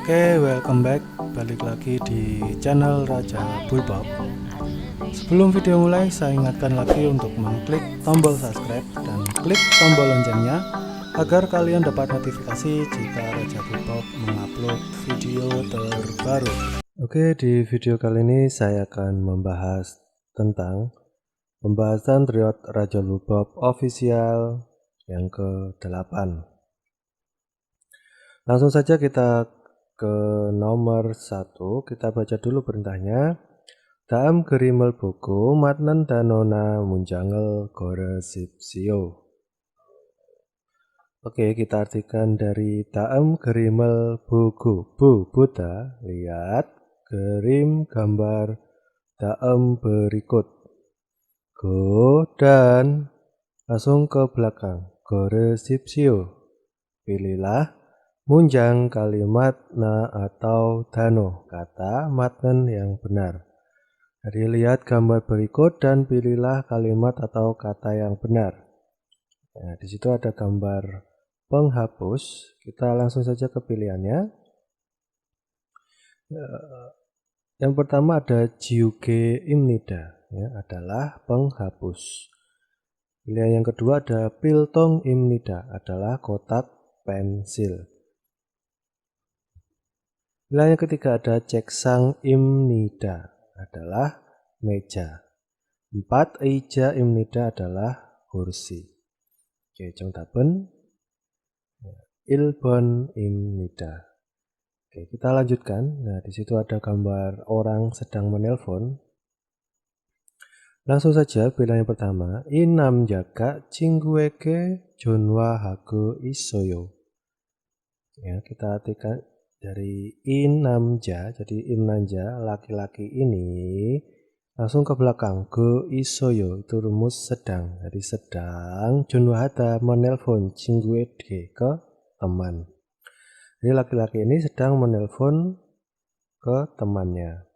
Oke, welcome back. Balik lagi di channel Raja Bulbab. Sebelum video mulai, saya ingatkan lagi untuk mengklik tombol subscribe dan klik tombol loncengnya agar kalian dapat notifikasi jika Raja Bulbab mengupload video terbaru. Oke, di video kali ini saya akan membahas tentang pembahasan Riot Raja Bulbab official yang ke-8. Langsung saja kita ke nomor 1, kita baca dulu perintahnya. Daam gerimel buku matnen danona munjangel gore sipsio. Oke, kita artikan dari daam gerimel buku. Buddha, lihat gerim gambar daam berikut. Go dan langsung ke belakang. Gore sipsio. Pilihlah munjang kalimat na atau dano, kata matnen yang benar. Jadi lihat gambar berikut dan pilihlah kalimat atau kata yang benar. Nah, di situ ada gambar penghapus. Kita langsung saja ke pilihannya. Yang pertama ada jiuge imnida, ya, adalah penghapus. Pilihan yang kedua ada piltong imnida, adalah kotak pensil. Pilihan yang ketiga ada ceksang imnida, adalah meja. 4 eja imnida adalah kursi. Oke, 정답은 1번 imnida. Oke, kita lanjutkan. Nah, di situ ada gambar orang sedang menelpon. Langsung saja pilihan yang pertama, 이 남자가 친구에게 전화하고 있어요. Ya, kita artikan dari in namja, jadi in namja laki-laki ini, langsung ke belakang go isoyo, itu rumus sedang, jadi sedang junwahada menelpon 친구에게 ke teman. Jadi laki-laki ini sedang menelpon ke temannya.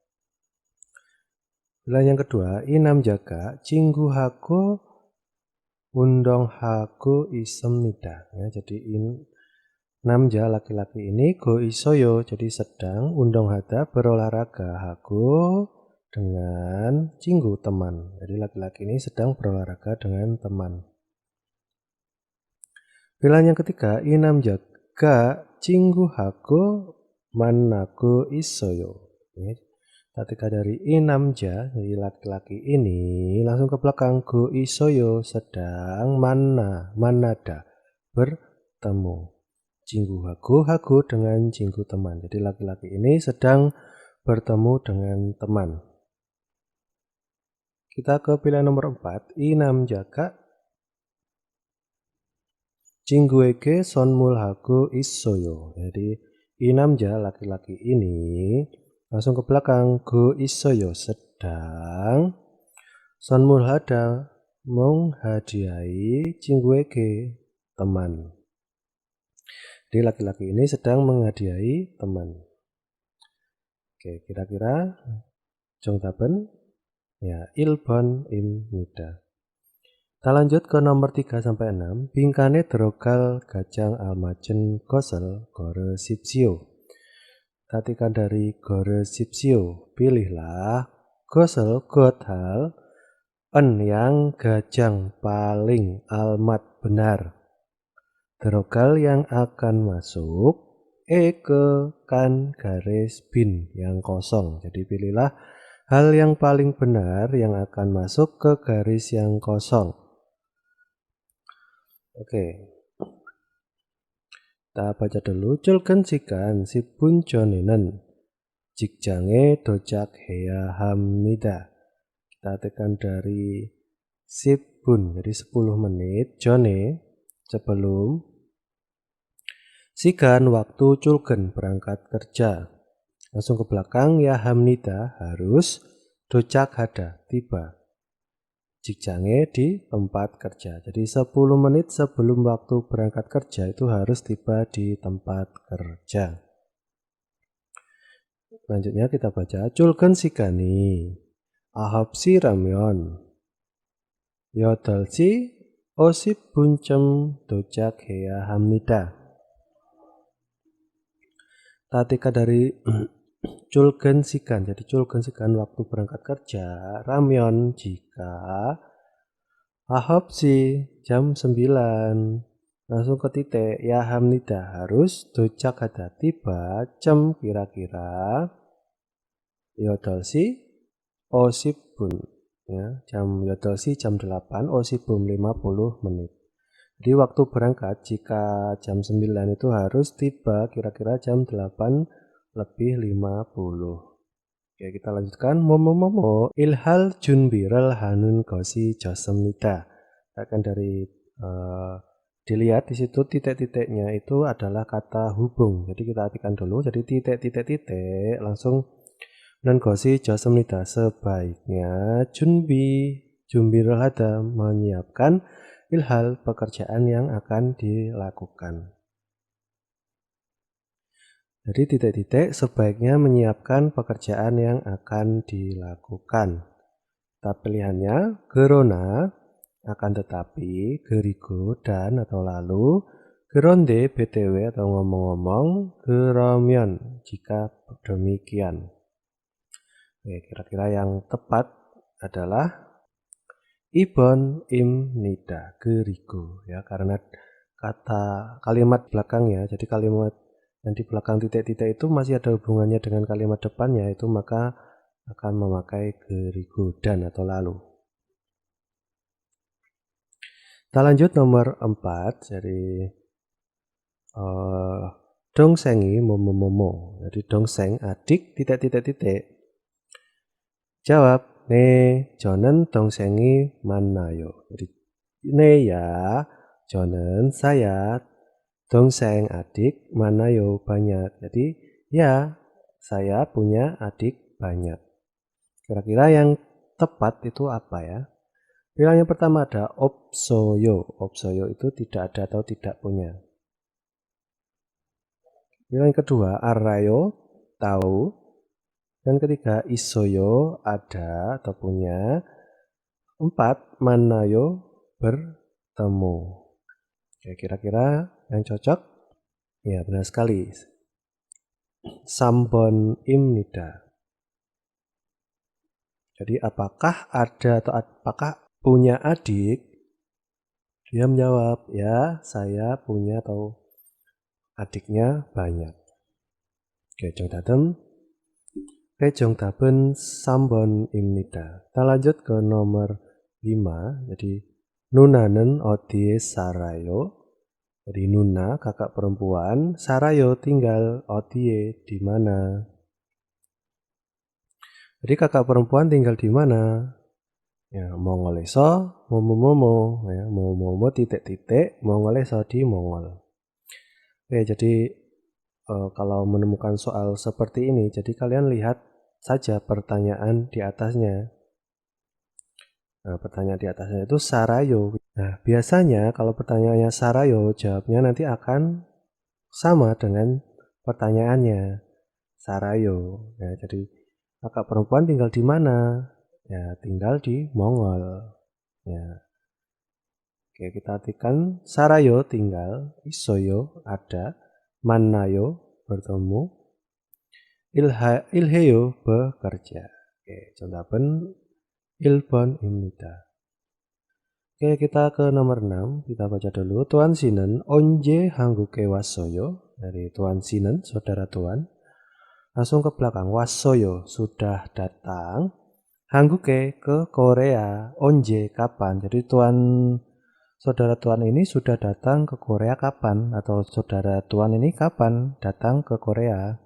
Pilihan yang kedua, 이 남자가 친구하고 운동하고 있습니다. Ya, jadi namja laki-laki ini go isoyo, jadi sedang, undong hada berolahraga, hago dengan cinggu teman. Jadi laki-laki ini sedang berolahraga dengan teman. Pilihan yang ketiga, 이 남자가 친구하고 만나고 있어요. Ketika dari 이 남자, jadi laki-laki ini, langsung ke belakang go isoyo, sedang, manada, bertemu. Cinggu hago dengan cinggu teman. Jadi laki-laki ini sedang bertemu dengan teman. Kita ke pilihan nomor 4. 이 남자가 친구에게 선물하고 있어요. Jadi 이 남자 laki-laki ini langsung ke belakang go 있어요, sedang, 선물하다 menghadiahi 친구에게 teman. Jadi laki-laki ini sedang menghadiahi teman. Oke, kira-kira 정답은 ya 1번 imnida. Kita lanjut ke nomor 3 sampai 6. 빈칸에 들어갈 가장 알맞은 것을 고르십시오. Artikan dari 고르십시오. Pilihlah 것을 hal yang gajang paling almat benar. Terokal yang akan masuk, ke kan garis bin yang kosong. Jadi pilihlah hal yang paling benar yang akan masuk ke garis yang kosong. Oke, kita baca dulu. 출근시간 10분 전에는 직장에 도착해야 합니다. Kita tekan dari 10분, jadi 10 menit, 전에, sebelum, sigan waktu culken berangkat kerja. Langsung ke belakang ya hamnida harus, docak hada tiba. Jikjange di tempat kerja. Jadi 10 menit sebelum waktu berangkat kerja itu harus tiba di tempat kerja. Selanjutnya kita baca culken sigani 9시라면 8시 50분쯤 도착해야 합니다. Tatika dari culgensikan. Jadi culgensikan waktu berangkat kerja. Ramyeon jika ahopsi jam 9. Langsung ke titik. Ya hamnida harus docak ada tiba jam kira-kira yodolsi osibun. Ya, jam yodolsi jam 8 osibun 50 menit. Jadi waktu berangkat jika jam 9 itu harus tiba kira-kira jam 8 lebih 50. Oke, kita lanjutkan. Momo ilhal junbiral hanun gosi josemnida. Akan dari dilihat di situ titik-titiknya itu adalah kata hubung. Jadi kita artikan dulu. Jadi titik-titik langsung dan gosi josemnida, sebaiknya jumbiral hada menyiapkan ilhal pekerjaan yang akan dilakukan. Jadi titik-titik sebaiknya menyiapkan pekerjaan yang akan dilakukan. Kata pilihannya gerona, akan tetapi, gerigo, dan atau lalu, geronde, btw atau ngomong-ngomong, geromyon jika demikian. Oke, kira-kira yang tepat adalah ibon im nida gerigo, ya, karena kalimat belakangnya, jadi kalimat yang di belakang titik-titik itu masih ada hubungannya dengan kalimat depannya, itu maka akan memakai gerigo dan atau lalu. Kita lanjut nomor 4, jadi dongsengi momo. Jadi dongseng adik titik-titik. Jawab, ne 저는 동생이 많아요. Jadi ne ya, 저는 saya, 동생 adik, 많아요 banyak. Jadi ya, saya punya adik banyak. Kira-kira yang tepat itu apa ya? Pilihan yang pertama ada opsoyo. Opsoyo itu tidak ada atau tidak punya. Pilihan yang kedua arayo, tahu. Dan ketiga isoyo, ada atau punya. 4 manayo, bertemu. Oke, kira-kira yang cocok? Ya, benar sekali. Sambon imnida. Jadi apakah ada atau apakah punya adik? Dia menjawab, ya, saya punya atau adiknya banyak. Oke, 정답은 3번입니다. Kita lanjut ke nomor 5. Jadi 누나는 어디에 살아요? Jadi Nuna, kakak perempuan, Sarayo tinggal 어디에, di mana. Jadi kakak perempuan tinggal di mana? Ya, Mongoleso, momo, ya, momo titik-titik, Mongoleso di Mongol. Oke, jadi kalau menemukan soal seperti ini, jadi kalian lihat saja pertanyaan di atasnya. Nah, pertanyaan di atasnya itu Sarayo. Nah, biasanya kalau pertanyaannya Sarayo, jawabnya nanti akan sama dengan pertanyaannya. Sarayo. Ya, jadi kakak perempuan tinggal di mana? Ya, tinggal di Mongol. Ya. Oke, kita artikan Sarayo tinggal, Isoyo ada, Mannayo bertemu, Ilheyo bekerja. Oke, contohnya 일번입니다. Oke, kita ke nomor 6. Kita baca dulu. Tuan Sinen onje 한국에 왔어요? Dari Tuan Sinen, saudara Tuan. Langsung ke belakang. 왔어요, sudah datang. 한국에, ke Korea. onje, kapan. Jadi saudara Tuan ini sudah datang ke Korea kapan? Atau saudara Tuan ini kapan datang ke Korea?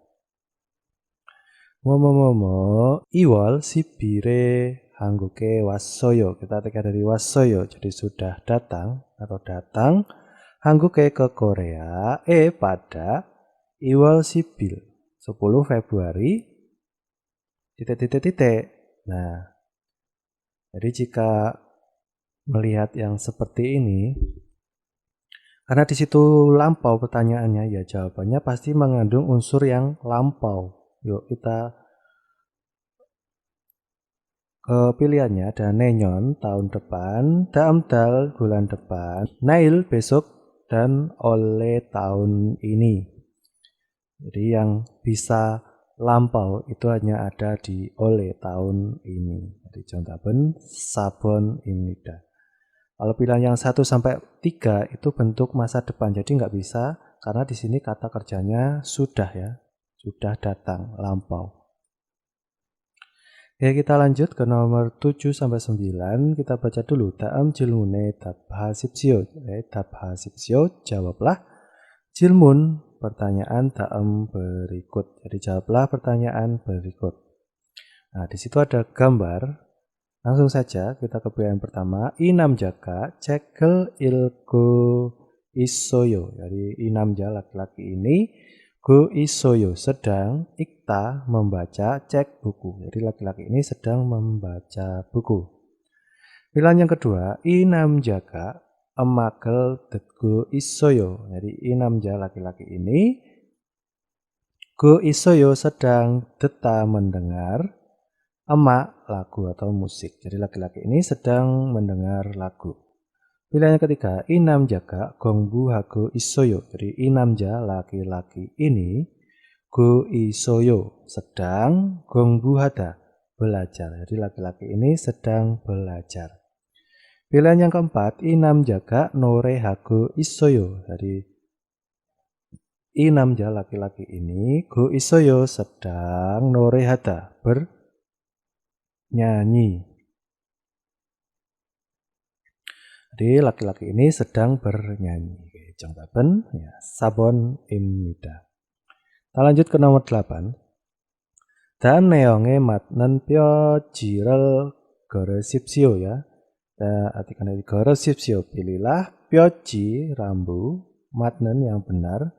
뭐뭐뭐뭐 2월 10일에 한국에 왔어요. Kita artikan dari 왔어요. Jadi sudah datang atau datang. 한국에 ke Korea pada 2월 10일 10 Februari titik. Nah, jadi jika melihat yang seperti ini, karena di situ lampau pertanyaannya, ya jawabannya pasti mengandung unsur yang lampau. Yuk kita pilihannya ada nenyon tahun depan, daamdal bulan depan, nail besok, dan oleh tahun ini. Jadi yang bisa lampau itu hanya ada di oleh tahun ini. Jadi contaben sabon imnida. Kalau pilihan yang 1 sampai 3 itu bentuk masa depan. Jadi nggak bisa karena di sini kata kerjanya sudah ya. Sudah datang, lampau. Oke, kita lanjut ke nomor 7 sampai 9. Kita baca dulu. Daam jilmune dabhasipsio. Dabhasipsio, jawablah jilmun, pertanyaan daam berikut. Jadi jawablah pertanyaan berikut. Nah, di situ ada gambar. Langsung saja kita ke pilihan pertama. Inam jaka cekel ilgo isoyo. Jadi inamja laki-laki ini go isoyo sedang ikta membaca cek buku. Jadi laki-laki ini sedang membaca buku. Pilihan yang kedua, inam jaka emagel go isoyo. Jadi inamja laki-laki ini go isoyo sedang deta mendengar emak lagu atau musik. Jadi laki-laki ini sedang mendengar lagu. Pilihan yang ketiga, inam jaka gongbu hago isoyo. Jadi inamja laki-laki ini go isoyo sedang gongbu hada belajar. Jadi laki-laki ini sedang belajar. Pilihan yang keempat, inam jaka nore hago isoyo. Jadi inamja laki-laki ini go isoyo sedang nore hada bernyanyi. Jadi laki-laki ini sedang bernyanyi. Jangtaben ya, sabon imnida. Kita lanjut ke nomor 8. Dan neonge matnen pyo jirel goresipsio ya. Kita artikan dari goresipsio, pilihlah pyoji rambu matnen yang benar.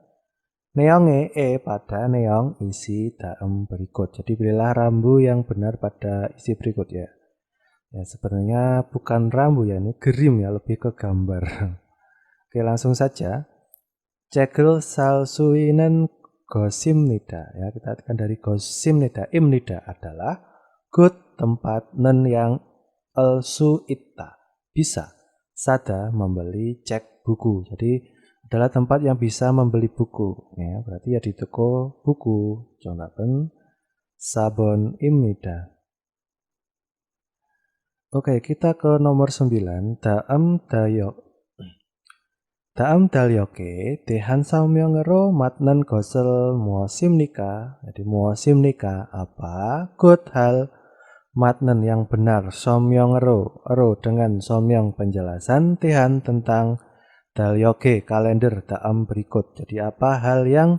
Neonge pada neong isi daem berikut. Jadi pilihlah rambu yang benar pada isi berikut ya. Ya sebenarnya bukan rambu ya, ini gerim ya, lebih ke gambar. Oke, langsung saja. Cegel salsuinen gosimnida ya, kita artikan dari gosimnida. Imnida adalah good tempat nen yang elsuita bisa sada membeli cek buku. Jadi adalah tempat yang bisa membeli buku ya, berarti ya di toko buku. Contohnya sabon imnida. Oke, kita ke nomor 9. Daam dalyoke dehan saumyongero matnen gosel muosim nikah. Jadi muosim nikah apa? Good hal matnen yang benar. Saumyongero ero dengan saumyong penjelasan tehan tentang dalyoke kalender daam berikut. Jadi apa hal yang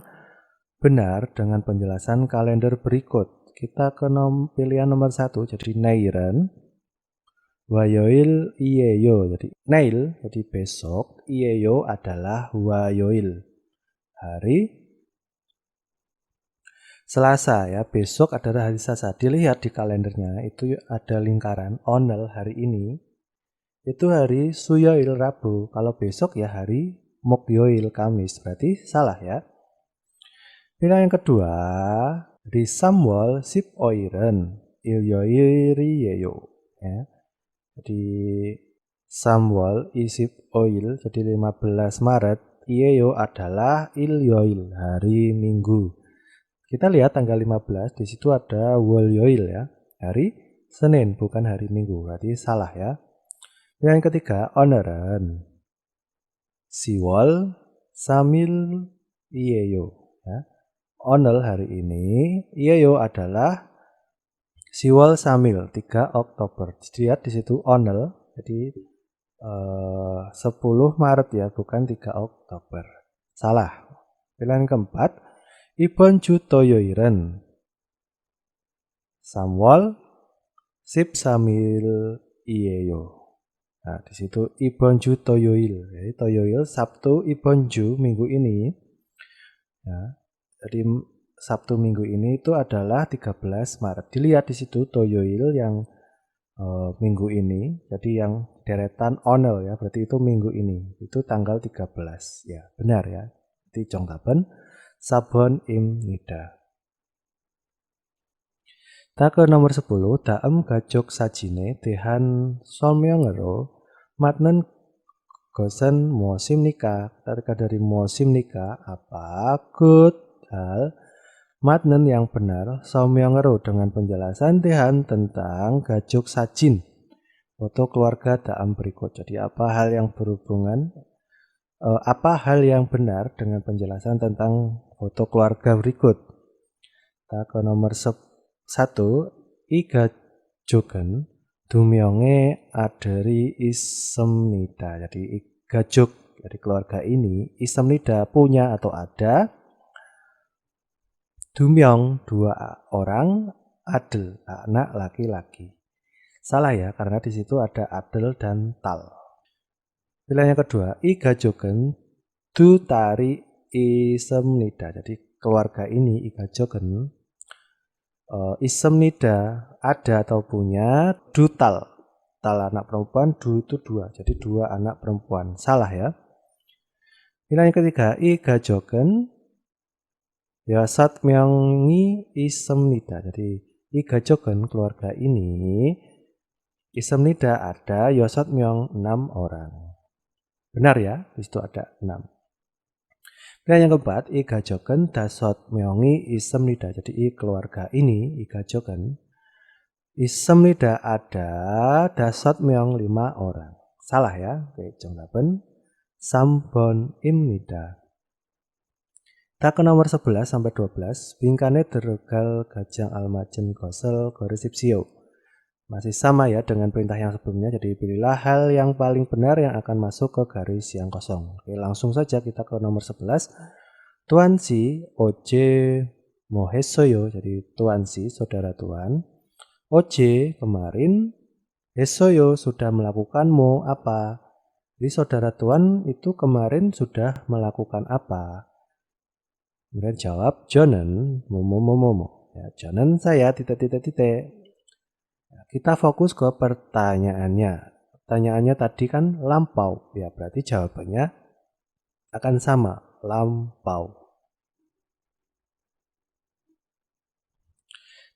benar dengan penjelasan kalender berikut? Kita ke pilihan nomor 1. Jadi neiren. Wayoil iyeyo, jadi nail, jadi besok, iyeyo adalah wayoil, hari Selasa ya, besok adalah hari Selasa. Dilihat di kalendernya, itu ada lingkaran, onel hari ini, itu hari suyoil Rabu, kalau besok ya hari mokyoil Kamis, berarti salah ya. Pilihan yang kedua, di Samwol sip oiren, ilyoiri yeyo ya. Jadi Samwol isip oil, jadi 15 Maret, Iyeyo adalah Ilyoil, hari Minggu. Kita lihat tanggal 15, di situ ada Wolyoil ya, hari Senin, bukan hari Minggu, berarti salah ya. Yang ketiga, Oneren, Siwol, Samil, Iyeyo. Ya. Onel hari ini, Iyeyo adalah Siwol Samil 3 Oktober. Lihat di situ onel, jadi 10 Maret ya, bukan 3 Oktober. Salah. Pilihan keempat, Ibon Jutoyoiren. Samwol Sip Samil Iyeyo. Nah, di situ Ibon Jutoyoil. Jadi Toyoil Sabtu, Ibon Ju minggu ini. Ya, jadi Sabtu minggu ini itu adalah 13 Maret. Dilihat di situ Toyoil yang minggu ini. Jadi yang deretan onel ya, berarti itu minggu ini. Itu tanggal 13. Ya, benar ya. Jadi Jongtaben sabon imnida. Kita ke nomor 10. Daem gajok sajine dehan somyongero matnen gosen musim nikah. Kita dari musim nikah apa? Good hal matnen yang benar Saumyongero dengan penjelasan Tehan tentang gajuk sajin foto keluarga dalam berikut. Jadi apa hal yang benar dengan penjelasan tentang foto keluarga berikut. Kita ke nomor 1. I gajogen dumyonge aderi isemnida. Jadi I gajuk dari keluarga ini isemnida punya atau ada dumyong 2 orang, adel anak laki-laki. Salah ya, karena di situ ada adel dan tal. Pilihan yang kedua, I gajogen du tari isemnida. Jadi keluarga ini I gajogen isemnida ada atau punya du tal. Tal anak perempuan, du itu 2. Jadi 2 anak perempuan. Salah ya. Pilihan yang ketiga, I gajogen yasat myongi isemnida. Jadi I gajogen keluarga ini isemnida ada yosat myong 6 orang. Benar ya, di situ ada 6. Pilihan yang keempat, I gajogen dasot myongi isemnida. Jadi I keluarga ini, I gajogen isemnida ada dasot myong 5 orang. Salah ya, oke, 정답은 3번 입니다. Tak ke nomor 11 sampai 12, bingkane deregal gajang almajen gosel goresipsio. Masih sama ya dengan perintah yang sebelumnya, jadi pilihlah hal yang paling benar yang akan masuk ke garis yang kosong. Oke, langsung saja kita ke nomor 11. Tuan si oje mohesoyo, jadi tuan si saudara tuan. Oje kemarin, hesoyo sudah melakukan mo apa. Jadi saudara tuan itu kemarin sudah melakukan apa. Kemudian jawab Jonen momo. Ya, Jonen saya titik. Ya, kita fokus ke pertanyaannya. Pertanyaannya tadi kan lampau. Ya, berarti jawabannya akan sama, lampau.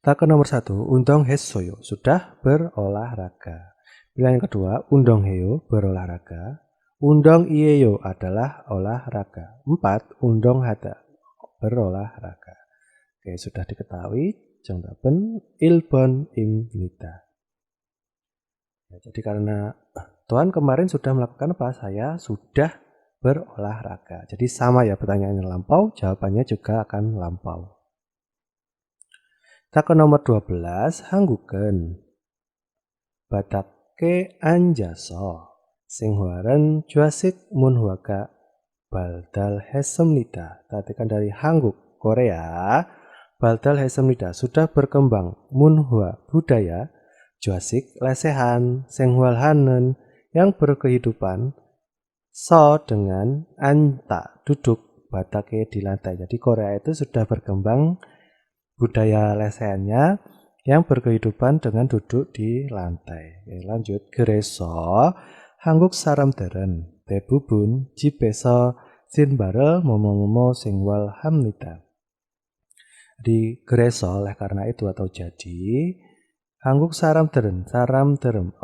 Tak ke nomor 1, undong hesoyo sudah berolahraga. Pilihan yang kedua, undong heo berolahraga. Undong ieyo adalah olahraga. 4, undong hada berolahraga. Oke, sudah diketahui. 정답은 1번입니다. Ya, jadi karena Tuan kemarin sudah melakukan apa? Saya sudah berolahraga. Jadi sama ya pertanyaannya lampau, jawabannya juga akan lampau. Tak ke nomor 12, 한국은 바닥에 앉아서 생활은 좌식 문화가 발달했습니다. Perhatikan dari Hanguk, Korea, 발달했습니다. Sudah berkembang, 문화, budaya, 좌식, lesehan, 생활하는, yang berkehidupan, so dengan anta, duduk, bataknya di lantai. Jadi Korea itu sudah berkembang budaya lesehannya yang berkehidupan dengan duduk di lantai. Oke, lanjut. 그래서 한국 사람들은 대부분 집에서 신발을 뭐뭐뭐 생활합니다. Di 그래서 oleh karena itu atau jadi 한국 사람들은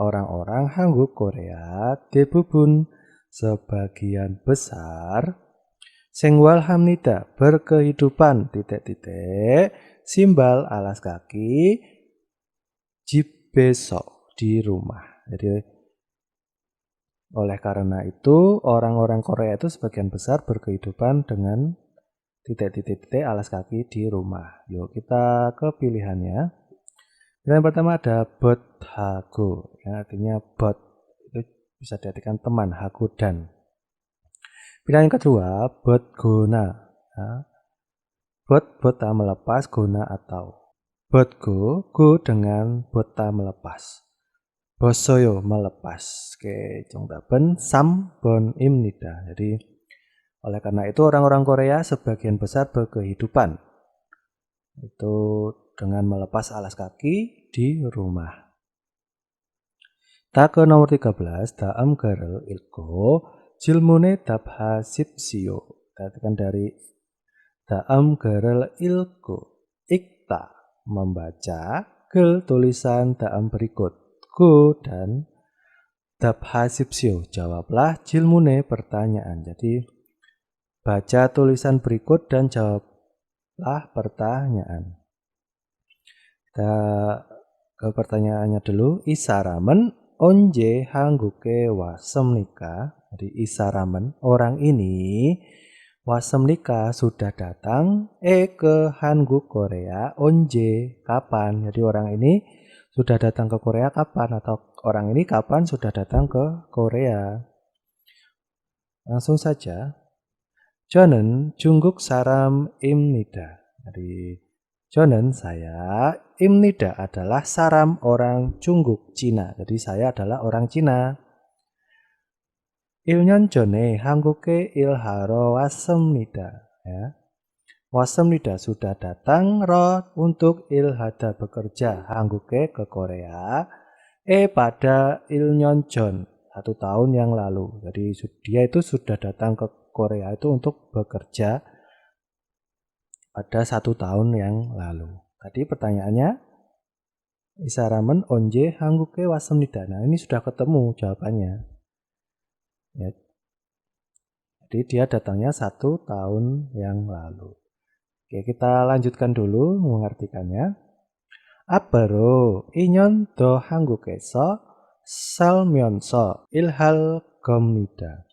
orang-orang 한국 Korea 대부분 sebagian besar 생활합니다. berkehidupan simbal alas kaki 집에서 di rumah. Jadi oleh karena itu orang-orang Korea itu sebagian besar berkehidupan dengan alas kaki di rumah. Yuk kita ke pilihannya. Pilihan pertama ada bothago, yang artinya bot itu bisa diartikan teman, hago dan. Pilihan yang kedua botgona, ya. Bota melepas, guna atau. Botgo, go dengan bota melepas. Bosoyo melepas. Oke, 정답은 3번입니다. Jadi oleh karena itu orang-orang Korea sebagian besar berkehidupan itu dengan melepas alas kaki di rumah. Tak ke nomor 13, daam garel ilko 질문에 답하십시오. Perhatikan dari daam garel ilko, ikta membaca, gel tulisan daam berikut, go dan 답하십시오 jawablah, 질문에 pertanyaan. Jadi baca tulisan berikut dan jawab lah pertanyaan. Kita ke pertanyaannya dulu. Isaramen onje hangguke wasem nikah. Jadi Isaramen orang ini wasem nikah sudah datang ke Hanguk Korea onje kapan. Jadi orang ini sudah datang ke Korea kapan, atau orang ini kapan sudah datang ke Korea. Langsung saja. 저는 중국 사람입니다. Jadi 저는 saya, 입니다 adalah saram orang Cungguk, Cina. Jadi saya adalah orang Cina. 1년 전에 한국에 일하러 왔습니다. Ya. 왔습니다 sudah datang, ro untuk ilhada bekerja, 한국에 ke Korea. Pada 1년 전, 1 tahun yang lalu. Jadi dia itu sudah datang ke Korea itu untuk bekerja pada 1 tahun yang lalu. Tadi pertanyaannya, Isaramen onje 한국에 왔습니다. Nah, ini sudah ketemu jawabannya. Ya. Jadi dia datangnya 1 tahun yang lalu. Oke, kita lanjutkan dulu mengartikannya. 앞으로 2년 더 한국에서 살면서 일할 겁니다.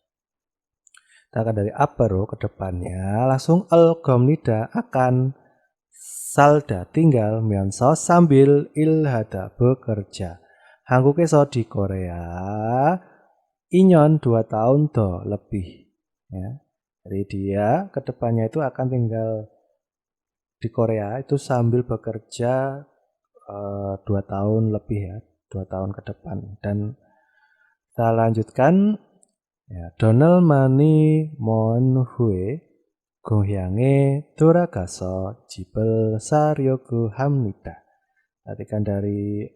Kita akan dari 앞으로 ke depannya, langsung 겁니다 akan, salda tinggal, 면서 sambil, ilhada bekerja. 한국에서 di Korea, 2년 2 tahun 더 lebih. Ya. Jadi dia ke depannya itu akan tinggal di Korea itu sambil bekerja 2 tahun lebih ya, 2 tahun ke depan. Dan kita lanjutkan. Ya, donelmani mon hue gohyang에 돌아가서 집을 사려고 합니다. Artikan dari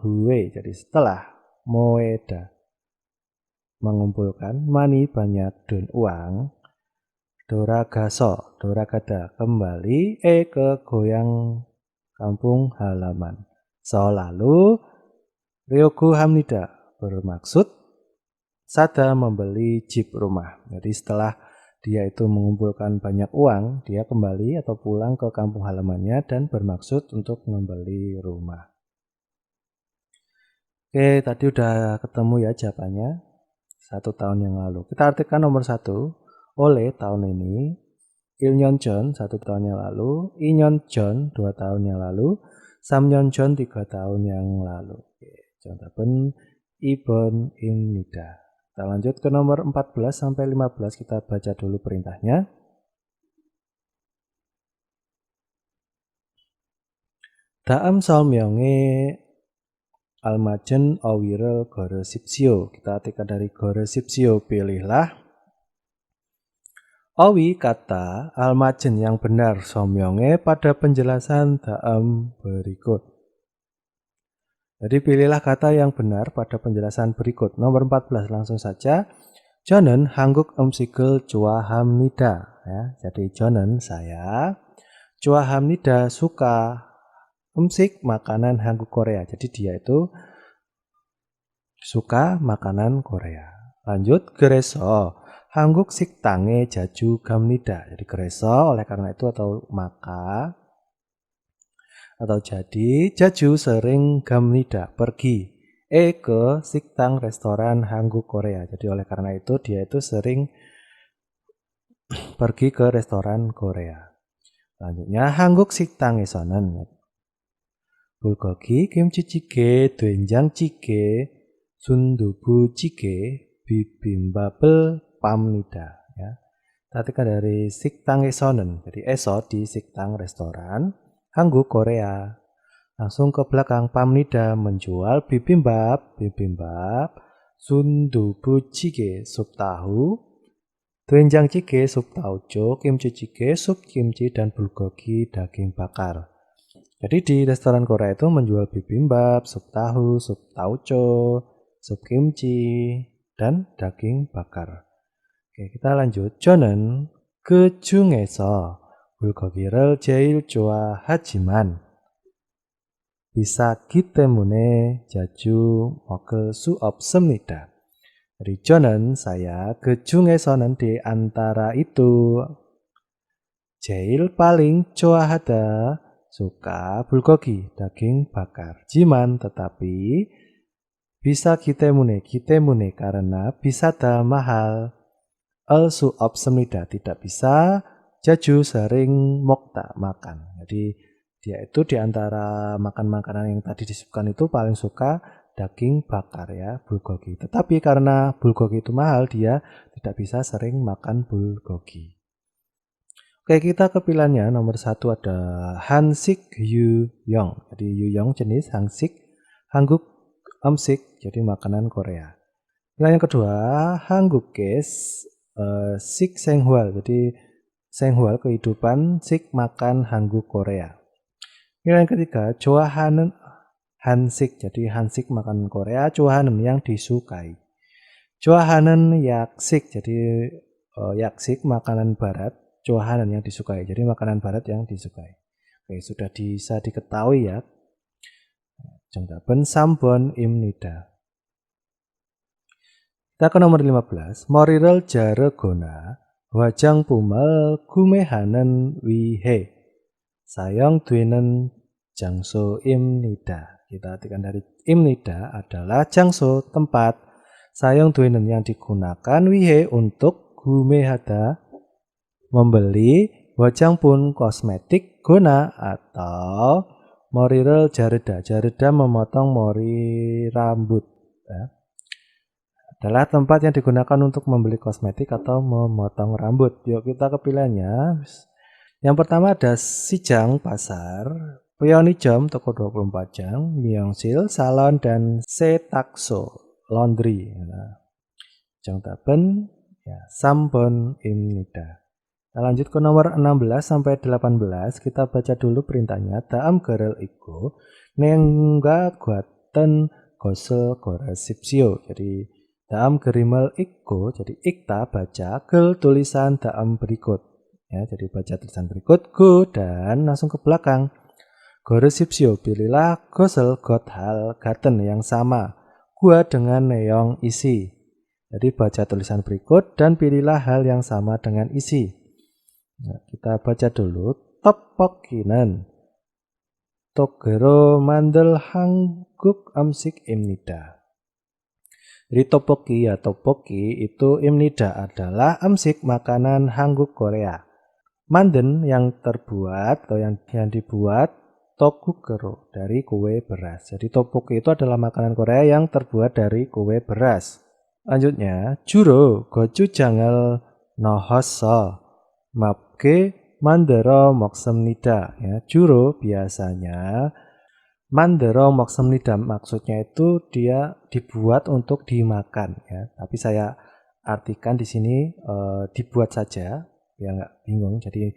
hue, jadi setelah, moeda mengumpulkan, mani banyak, dan uang, doragaso, doragada kembali, ke goyang kampung halaman. So lalu ryoku hamnida bermaksud sada membeli jeep rumah. Jadi setelah dia itu mengumpulkan banyak uang, dia kembali atau pulang ke kampung halamannya dan bermaksud untuk membeli rumah. Oke, tadi udah ketemu ya jawabannya. 1 tahun yang lalu. Kita artikan nomor 1. Oleh tahun ini. 1년 전 1 tahun yang lalu. 2년 전 2 tahun yang lalu. 3년 전 3 tahun yang lalu. Oke, 정답은 2번입니다. Kita lanjut ke nomor 14 sampai 15, kita baca dulu perintahnya. 다음 설명에 알맞은 어휘를 걸으십시오. Kita artikan dari 걸으십시오, pilihlah 어휘 kata almajin yang benar 설명에 pada penjelasan dalam berikut. Jadi pilihlah kata yang benar pada penjelasan berikut. Nomor 14 langsung saja. 저는 한국 음식을 좋아합니다. Ya, jadi 저는 saya, 좋아합니다 suka, 음식 makanan Hanguk Korea. Jadi dia itu suka makanan Korea. Lanjut, 그래서 한국 식당에 자주 갑니다. Jadi 그래서 oleh karena itu atau maka atau jadi 자주 sering 갑니다 pergi ke 식당 restoran Hanguk Korea. Jadi oleh karena itu dia itu sering pergi ke restoran Korea. Selanjutnya 한국 식당에서는 불고기, 김치찌개, 된장찌개, 순두부찌개, bibimbap을 팝니다. Ya. Artikan dari 식당에서는, jadi eso di 식당 restoran Hanguk Korea. Langsung ke belakang, 팝니다 menjual bibimbap, 순두부찌개 sup tahu, 된장찌개 sup tauco, kimchi-jjigae sup kimchi, dan bulgogi daging bakar. Jadi di restoran Korea itu menjual bibimbap, sup tahu, sup tauco, sup kimchi, dan daging bakar. Oke, kita lanjut. 저는 그 중에서 불고기를 제일 좋아하지만 비싸기 때문에 자주 먹을 수 없습니다. Jadi 저는 saya, 그 중에서는 di antara itu, 제일 paling 좋아하다 suka bulgogi daging bakar. Jiman tetapi bisa 기때문에 karena bisada mahal. Su 없습니다 tidak bisa, jaju sering 먹다 makan. Jadi dia itu diantara makan makanan yang tadi disebutkan itu paling suka daging bakar ya, bulgogi. Tetapi karena bulgogi itu mahal, dia tidak bisa sering makan bulgogi. Oke, kita ke pilihannya. Nomor 1 ada Hansik Yuyong. Jadi Yuyong jenis Hansik, Hanguk Amsik, jadi makanan Korea. Pilihan yang kedua Hangukes Sik Senghwal. Jadi Senghwal kehidupan, Sik makan Hanguk Korea. Pilihan yang ketiga Johanen Hansik. Jadi Hansik makanan Korea, Johanen yang disukai. Johanen Yaksik. Jadi Yaksik makanan barat, Johanen yang disukai. Jadi makanan barat yang disukai. Oke, sudah bisa diketahui ya. Jangdaben Sambon Imnida. Kita ke nomor 15. Moriral Jaregona Wajang Pumal Gumehanen Wihe Sayong Dwinen Jangso Imnida. Kita artikan dari Imnida adalah Jangso tempat, Sayong Dwinen yang digunakan, Wihe untuk, Gumehada membeli, Wajang pun kosmetik, Gona atau Moriral Jareda. Jareda memotong mori rambut ya. Adalah tempat yang digunakan untuk membeli kosmetik atau memotong rambut. Yuk kita ke pilihannya. Yang pertama ada Sijang Pasar, Pyeonijom toko 24 jam, Myeongsil salon, dan Setakso laundry. Nah, Jangdaben ya, Sambon Imnida. Kita lanjut ke nomor 16 sampai 18. Kita baca dulu perintahnya. Daam gerel iku nengga guaten gosel goresipsio. Jadi daam gerimel ikko, jadi ikta baca, gel tulisan daam berikut. Ya, jadi baca tulisan berikut, go dan langsung ke belakang. Goresipsio, pilihlah gosel got hal gaten yang sama. Gua dengan neong isi. Jadi baca tulisan berikut dan pilihlah hal yang sama dengan isi. Nah, kita baca dulu. Topokinen. Togero mandel hangguk amsik imnida. Jadi topoki itu imnida adalah amsik makanan Hanguk Korea. Manden yang terbuat atau yang dibuat tokukero dari kue beras. Jadi topoki itu adalah makanan Korea yang terbuat dari kue beras. Lanjutnya juro gochujangel nohoso mapke mandero moksemnida. Ya, juro biasanya mandero moksemnida, maksudnya itu dia dibuat untuk dimakan ya. Tapi saya artikan di sini dibuat saja ya, nggak bingung. Jadi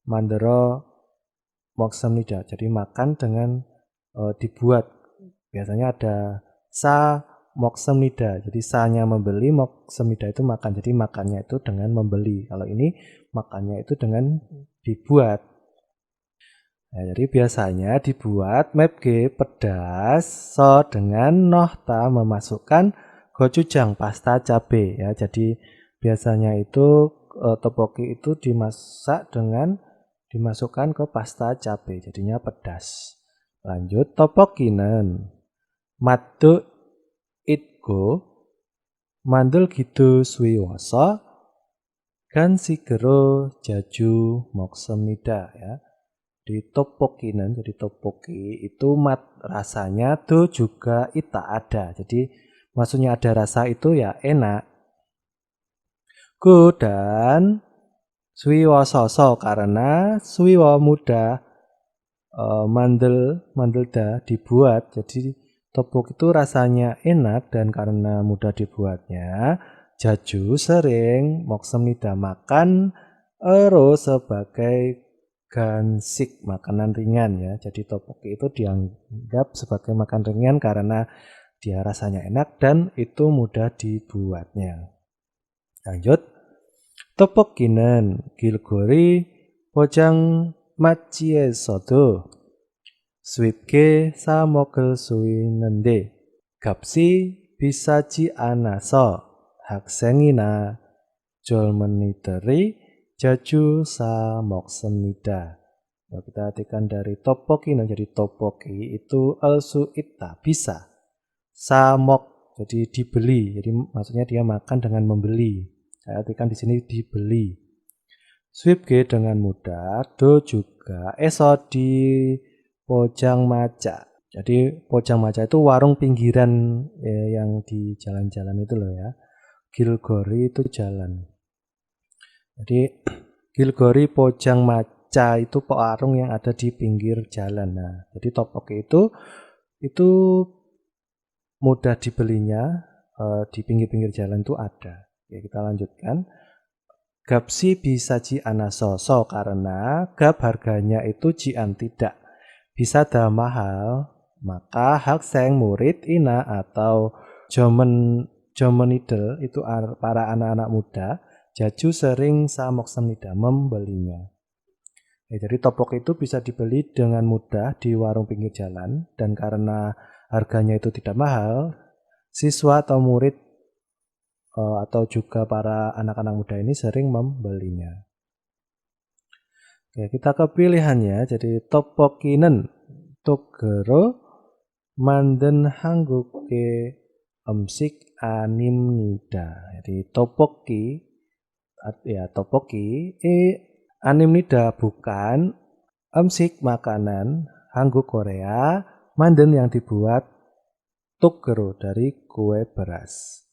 mandero moksemnida, jadi makan dengan dibuat. Biasanya ada sa moksemnida. Jadi sa-nya membeli, moksemnida itu makan. Jadi makannya itu dengan membeli. Kalau ini makannya itu dengan dibuat. Nah, jadi biasanya dibuat mepge pedas, so dengan nohta memasukkan gochujang pasta cabe ya. Jadi biasanya itu topoki itu dimasak dengan dimasukkan ke pasta cabe, jadinya pedas. Lanjut topokinen madu itgo mandul gitu swiwasa kan sigero jaju moksemnida ya. Di topokinen, jadi topoki itu rasanya tuh juga ita ada. Jadi maksudnya ada rasa itu ya enak. Go dan swiwa soso karena swiwa mudah mandelda dibuat. Jadi topok itu rasanya enak dan karena mudah dibuatnya, jaju sering moksemnida makan ero sebagai gansik, makanan ringan ya. Jadi topoki itu dianggap sebagai makan ringan karena dia rasanya enak dan itu mudah dibuatnya. Lanjut. Topokinen gilgori pojang machi에서도 쉽게 사 먹을 수 있는데 값이 비싸지 않아서 학생이나 jolmeniteri jaju sa moksemnida. Nah, kita artikan dari topoki, nah jadi topoki itu elsu ita, bisa. Samok, jadi dibeli, jadi maksudnya dia makan dengan membeli. Saya artikan di sini dibeli. Swipge dengan mudah, do juga, eso di Pojang Maca. Jadi Pojang Maca itu warung pinggiran yang di jalan-jalan itu loh ya. Gilgori itu jalan. Jadi Gilgori Pojang Maca itu warung yang ada di pinggir jalan. Nah, jadi topoki itu mudah dibelinya, di pinggir-pinggir jalan itu ada. Oke, kita lanjutkan. Gapsi bisa ji anasoso karena gap harganya itu jian tidak bisa dah mahal, maka hakseng murid ina atau jomenidel itu para anak-anak muda jaju sering samoksemnida membelinya. Jadi topok itu bisa dibeli dengan mudah di warung pinggir jalan, dan karena harganya itu tidak mahal, siswa atau murid atau juga para anak-anak muda ini sering membelinya. Oke, kita ke pilihannya. Jadi topokinen togero manden hangguke emsik animnida. Jadi topoki animnida bukan emsik makanan hanggu Korea, manden yang dibuat togero dari kue beras.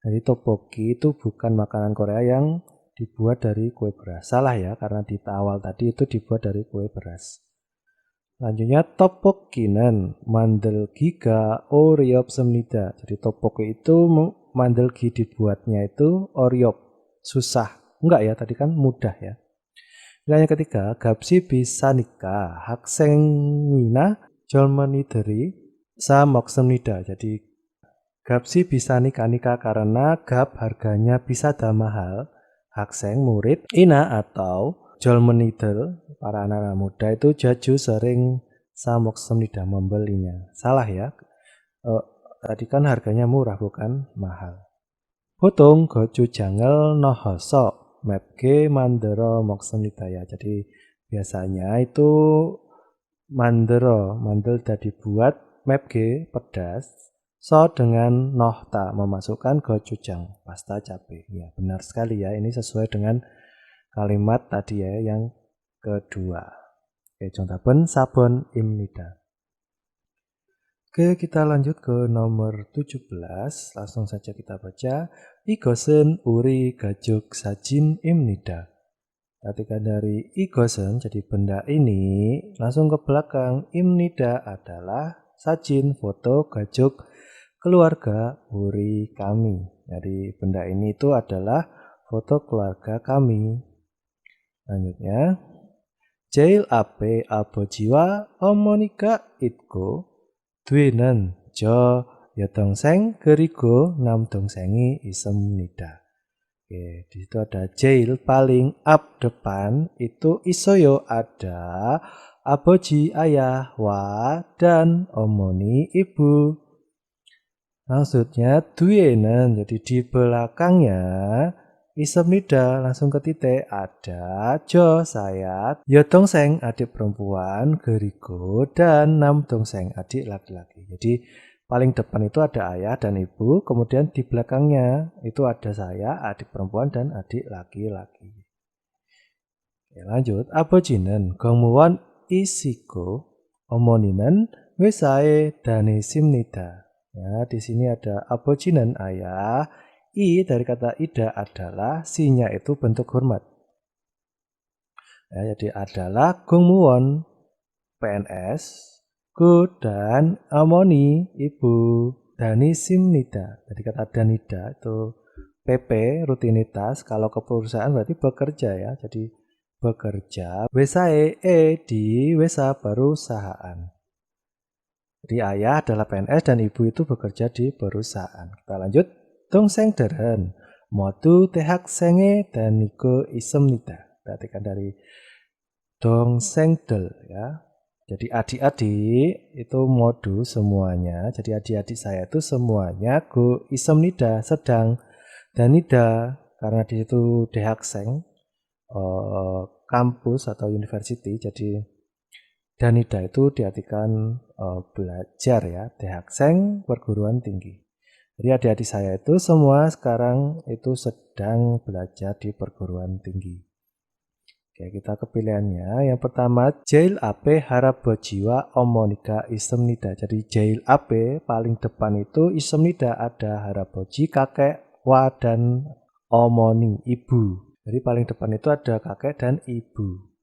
Jadi topoki itu bukan makanan Korea yang dibuat dari kue beras. Salah ya, karena di awal tadi itu dibuat dari kue beras. Selanjutnya topokinen mandelgiga oryop semnida. Jadi topoki itu mandelgi dibuatnya itu oryop, susah. Enggak ya, tadi kan mudah ya. Yang ketiga, gapsi bisa nikah haksengina jolmenideri samok semnida. Jadi gapsi bisa nikah karena gap harganya bisa dah mahal. Hakseng murid ina atau jolmenidel para anak-anak muda itu jaju sering samoksemnida membelinya. Salah ya. Tadi kan harganya murah bukan mahal. Botung goju jangel nohoso mepge mandero moksemnida ya. Jadi biasanya itu mandel tadi buat mepge pedas. So dengan nohta memasukkan gochujang pasta cabai. Ya benar sekali ya, ini sesuai dengan kalimat tadi ya yang kedua. Oke, contohnya sabon imnida. Oke, kita lanjut ke nomor 17. Langsung saja kita baca. Igosen uri gajuk sajin imnida. Ketika dari igosen, jadi benda ini, langsung ke belakang. Imnida adalah sajin, foto, gajuk, keluarga uri kami. Jadi benda ini itu adalah foto keluarga kami. Lanjutnya, jail ape abojiwa omonika itko duenen jo yodong생 kerigo namdongsengi isemnida. Oke, di situ ada jail paling up depan itu isoyo ada aboji ayah wa dan omoni ibu. Maksudnya duenen, jadi di belakangnya isemnida langsung ke titik ada jo saya, yodong생 adik perempuan, gerigo dan namdong생 adik laki-laki. Jadi paling depan itu ada ayah dan ibu, kemudian di belakangnya itu ada saya, adik perempuan dan adik laki-laki. Lanjut, abojinen gongmuwon isiko omoninen wesae danisimnida. Ya, di sini ada abojinen ayah, i dari kata ida adalah sinya itu bentuk hormat. Ya, jadi adalah gongmuwon PNS, go dan amoni ibu, danisimnida. Jadi kata danida itu PP rutinitas, kalau ke perusahaan berarti bekerja ya. Jadi bekerja, wesae di wesa perusahaan. Jadi ayah adalah PNS dan ibu itu bekerja di perusahaan. Kita lanjut. Dongseng deren. Modu tehak senge dan niko isemnida. Perhatikan dari dongseng del ya. Jadi adik-adik itu modu semuanya. Jadi adik-adik saya itu semuanya go isemnida sedang. Dan nida karena di situ Dehakseng kampus atau university, jadi Danida itu diartikan belajar ya, Dehakseng perguruan tinggi. Jadi adik-adik saya itu semua sekarang itu sedang belajar di perguruan tinggi. Oke, kita ke pilihannya. Yang pertama, Jail Ape Harabojiwa Omonika Isemnida. Jadi Jail Ape paling depan itu Isemnida, ada Haraboji kakek, Wa dan Omoni ibu. Jadi paling depan itu ada kakek dan ibu.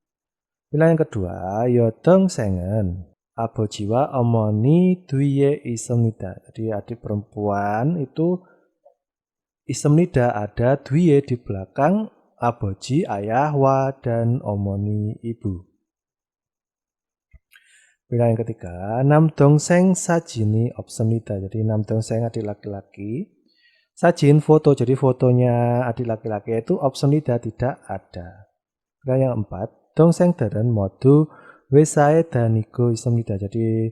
Pilihan yang kedua, Yodong Sengen Abojiwa Omoni Duye Isemnida. Jadi adik perempuan itu Isemnida, ada Duye di belakang, Aboji ayah, Wa dan Omoni ibu. Pilihan yang ketiga, Namdongseng Sajini Opsemnida. Jadi Namdongseng adik laki-laki, Sajin foto, jadi fotonya adik laki-laki itu Opsemnida tidak ada. Pilihan yang empat, Dongseng Deren Modu Wesae Daniko Isemnida. Jadi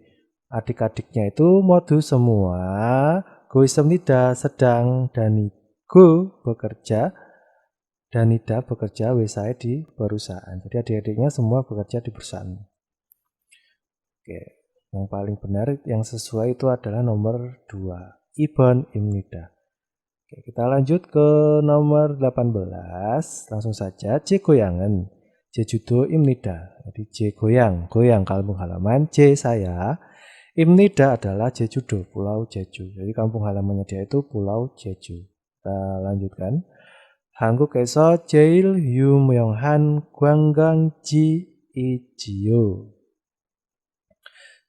adik-adiknya itu modu semua, Go Isemnida sedang, Danigo bekerja, Danida bekerja, Wesae di perusahaan. Jadi adik-adiknya semua bekerja di perusahaan. Oke, yang paling benar yang sesuai itu adalah nomor 2, Ibon Imnida. Oke, kita lanjut ke nomor 18. Langsung saja, C goyangan Jejudo Imnida. Jadi J goyang kampung halaman, J saya. Imnida adalah Jejudo, Pulau Jeju. Jadi kampung halamannya dia itu Pulau Jeju. Kita lanjutkan. 한국에서 제일 유명한 관광지 이지요.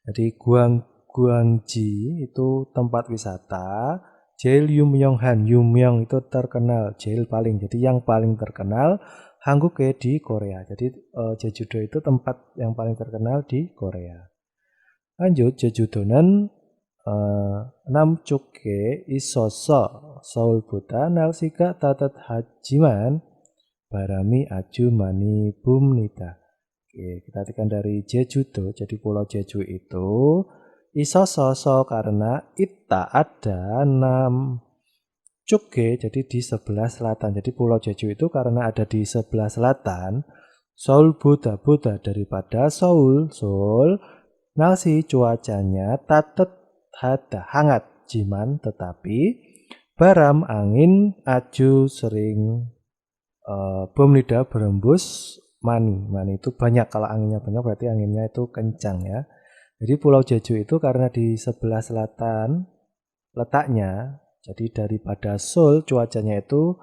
Jadi Guangji itu tempat wisata. Jeil Yumyonghan, Yumyong itu terkenal, Jeil paling, jadi yang paling terkenal. Hangguke di Korea, jadi Jejudo itu tempat yang paling terkenal di Korea. Lanjut, Jejudo는 남쪽에 있어서 서울보다 날씨가 따뜻하지만 바람이 아주 많이 붑니다. Oke, kita artikan dari Jejudo, jadi Pulau Jeju itu isososo karena ita ada, nam cuke jadi di sebelah selatan. Jadi Pulau Jeju itu karena ada di sebelah selatan. Seoul Buddha daripada Seoul, nasi cuacanya tatet hada hangat jiman, tetapi baram angin aju sering bomnida berembus mani itu banyak. Kalau anginnya banyak berarti anginnya itu kencang ya. Jadi Pulau Jeju itu karena di sebelah selatan letaknya, jadi daripada Seoul cuacanya itu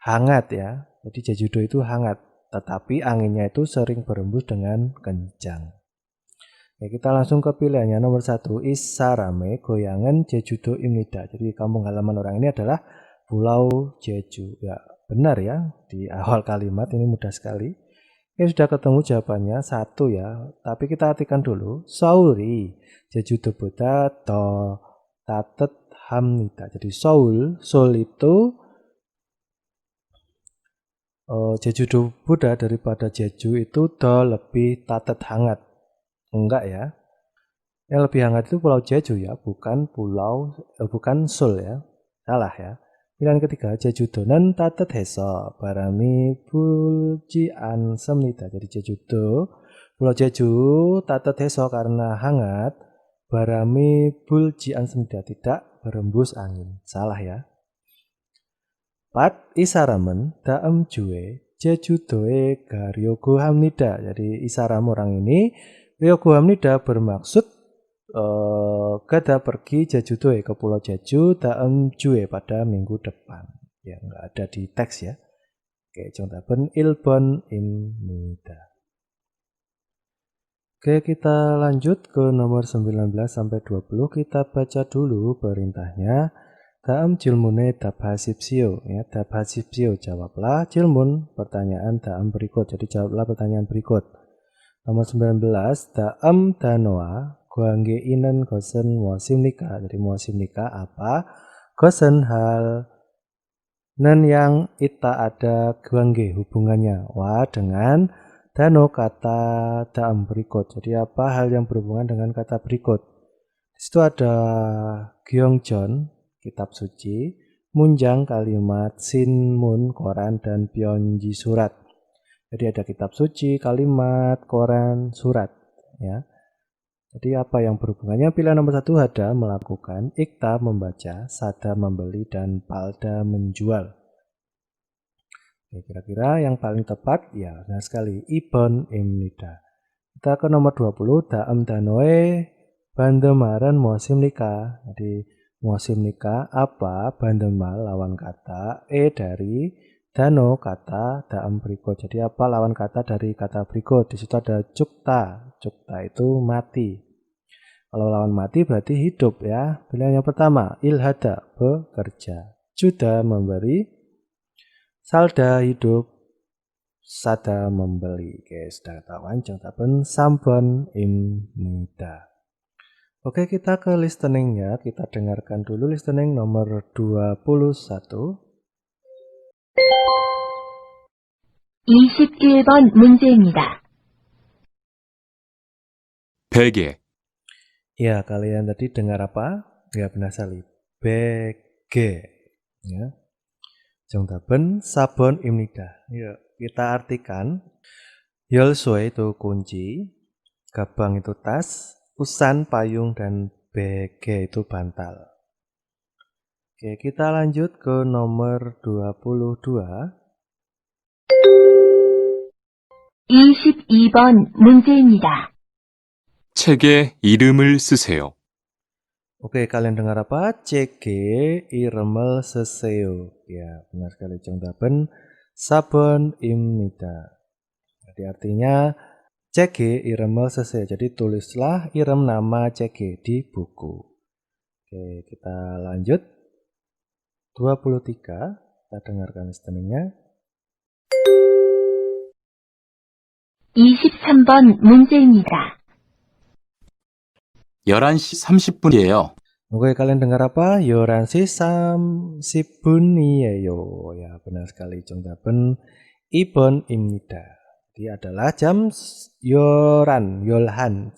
hangat ya. Jadi Jejudo itu hangat, tetapi anginnya itu sering berembus dengan kencang. Oke, kita langsung ke pilihannya. Nomor 1, Isarame Goyangan Jejudo Imnida. Jadi kampung halaman orang ini adalah Pulau Jeju. Ya, benar ya. Di awal kalimat ini mudah sekali. Oke, sudah ketemu jawabannya 1 ya. Tapi kita artikan dulu. Sauri Jejudo Buddha to tatet hamnida. Jadi Seoul itu Jejudo Buddha daripada Jeju itu lebih tatet hangat. Enggak ya. Yang lebih hangat itu Pulau Jeju ya, bukan Seoul ya. Salah ya. Pilihan ketiga, Jejudo는 따뜻해서 바람이 불지 않습니다. Jadi Jejudo, Pulau Jeju 따뜻해서 karena hangat, 바람이 불지 않습니다, tidak berembus angin. Salah ya. 4. 이 사람은 다음 주에 제주도에 가려고 합니다. Jadi 이 사람 orang ini 가려고 합니다 bermaksud gada pergi Jejudo ke Pulau Jeju dalam jue pada minggu depan. Ya, nggak ada di teks ya. Oke, contohnya ilbon imnida. Oke, kita lanjut ke nomor 19 sampai 20. Kita baca dulu perintahnya. Daam jilmune dabhasipsio ya, dabhasipsio jawablah jilmun pertanyaan daam berikut. Jadi jawablah pertanyaan berikut. Nomor 19, daam danoa Guangge inen gosen muasimnika. Jadi muasimnika apa? Gosen hal nen yang ita ada guangge hubungannya. Wa dengan dano kata daam berikut. Jadi apa hal yang berhubungan dengan kata berikut? Di situ ada Gyeongjeon, kitab suci. munjang, kalimat, sinmun, koran, dan pionji surat. Jadi ada kitab suci, kalimat, koran, surat. Ya. Jadi apa yang berhubungannya? Pilihan nomor 1 hada melakukan, ikta membaca, sada membeli, dan palda menjual. Kira-kira yang paling tepat, ya benar sekali, ibon imnida. Kita ke nomor 20, daem danoe bandemaran musim nikah. Jadi musim nikah apa? Bandemal lawan kata, dari dano kata daem berikut. Jadi apa lawan kata dari kata berikut? Di situ ada cukta. Cukta itu mati. Kalau lawan mati berarti hidup ya. Pilihan yang pertama, ilhada bekerja. Juda memberi, salda hidup, sada membeli. Oke, sudah ketahuan jangtapen sampun imnida. Oke, kita ke listening ya. Kita dengarkan dulu listening nomor 21. 21번 문제입니다. 베개, Ya, kalian tadi dengar apa? Ya, benar sekali. Bege. Ya. Jangtapen sabon imnida. Yuk, kita artikan. Yolsue itu kunci, gabang itu tas, usan, payung, dan bege itu bantal. Oke, kita lanjut ke nomor 22. 22번 문제입니다. 책에 이름을 쓰세요. Oke, kalian dengar apa? CG iremel seseo. Ya, benar sekali jangtapen sabon imnida. Jadi artinya CG iremel seseo. Jadi tulislah irem nama CG di buku. Oke, kita lanjut. 23. Kita dengarkan listeningnya. 23번 문제입니다. 11시 30분이에요. Oke, kalian dengar apa? Yoransi samsibuniyeyo. Ya, benar sekali jangtapen ibon imnida. Jadi adalah jam yolhan 11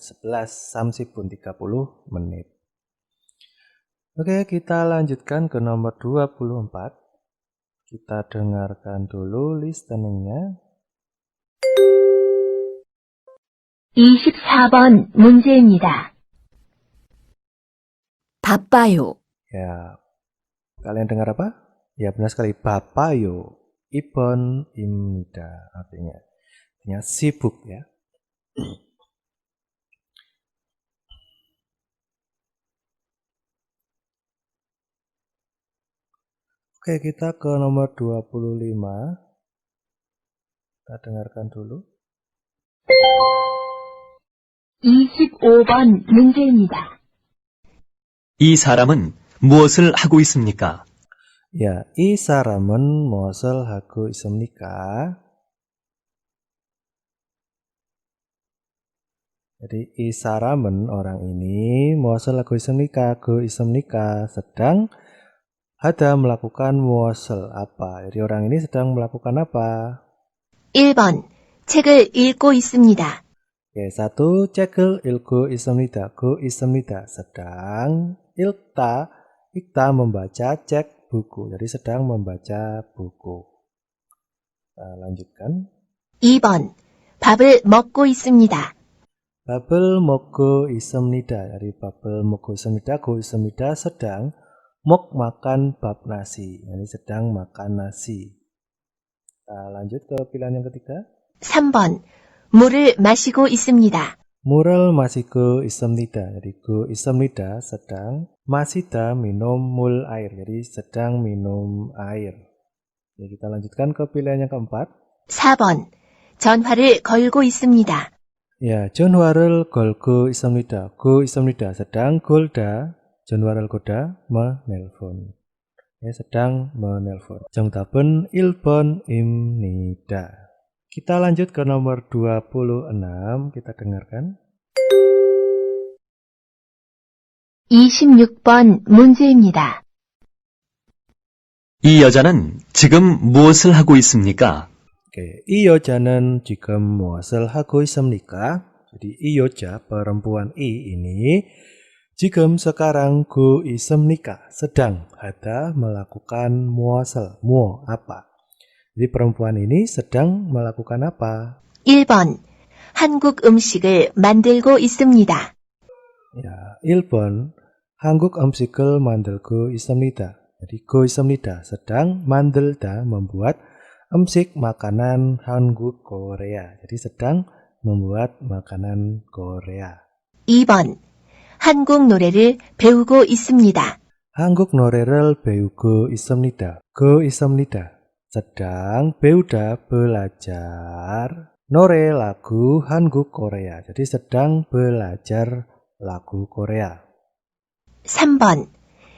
samsibun 30 menit. Oke, kita lanjutkan ke nomor 24. Kita dengarkan dulu listeningnya. 24번 문제입니다. 바빠요. Ya, kalian dengar apa? Ya, benar sekali. Bapayo ibon imnida. Artinya sibuk ya. Oke, kita ke nomor 25. Kita dengarkan dulu. 25번 문제입니다. 이 사람은 무엇을 하고 있습니까? Ya, 이 사람은 무엇을 하고 있습니까? Jadi 이 사람은 orang ini, 무엇을 하고 있습니까? 그 있습니까? sedang ada melakukan 무엇을 apa? Jadi orang ini sedang melakukan apa? 1번. 책을 읽고 있습니다. Oke, 1. 책을 읽고 있습니다. 그 있습니다. sedang ikta membaca, cek buku. Jadi sedang membaca buku. Nah, lanjutkan. 2번. 밥을 먹고 있습니다. 밥을 먹고 있습니다. Jadi 밥을 먹고 있습니다. 고 있습니다. sedang makan bab nasi. Jadi sedang makan nasi. Nah, lanjut ke pilihan yang ketiga. 3번. 물을 마시고 있습니다. 물을 마시고 있습니다. Jadi 고 있습니다. sedang masida minum mul air. Jadi sedang minum air. Ya, kita lanjutkan ke pilihan yang keempat. 4번. 전화를 걸고 있습니다. Ya, 전화를 걸고 있습니다. 고 있습니다. sedang golda, 전화를 걸다 menelpon. Ya, sedang menelpon. 정답은 1번 입니다. Kita lanjut ke nomor 26. Kita dengarkan. 26번 문제입니다. 이 여자는 지금 무엇을 하고 있습니까? Oke, 이 여자는 지금 무엇을 하고 있습니까? Jadi 이 여자, perempuan I ini 지금 sekarang 고 있습니까? sedang ada melakukan muasal. Mu apa? Jadi perempuan ini sedang melakukan apa? 1번. 한국 음식을 만들고 있습니다. Ya, 1번. 한국 음식을 만들고 있습니다. Jadi go 있습니다. sedang 만들다 membuat 음식 makanan 한국 Korea. Jadi sedang membuat makanan Korea. 2번. 한국 노래를 배우고 있습니다. 한국 노래를 배우고 있습니다. 고 있습니다. sedang 배우다 belajar 노래 lagu 한국 Korea. Jadi sedang belajar lagu Korea. 3번.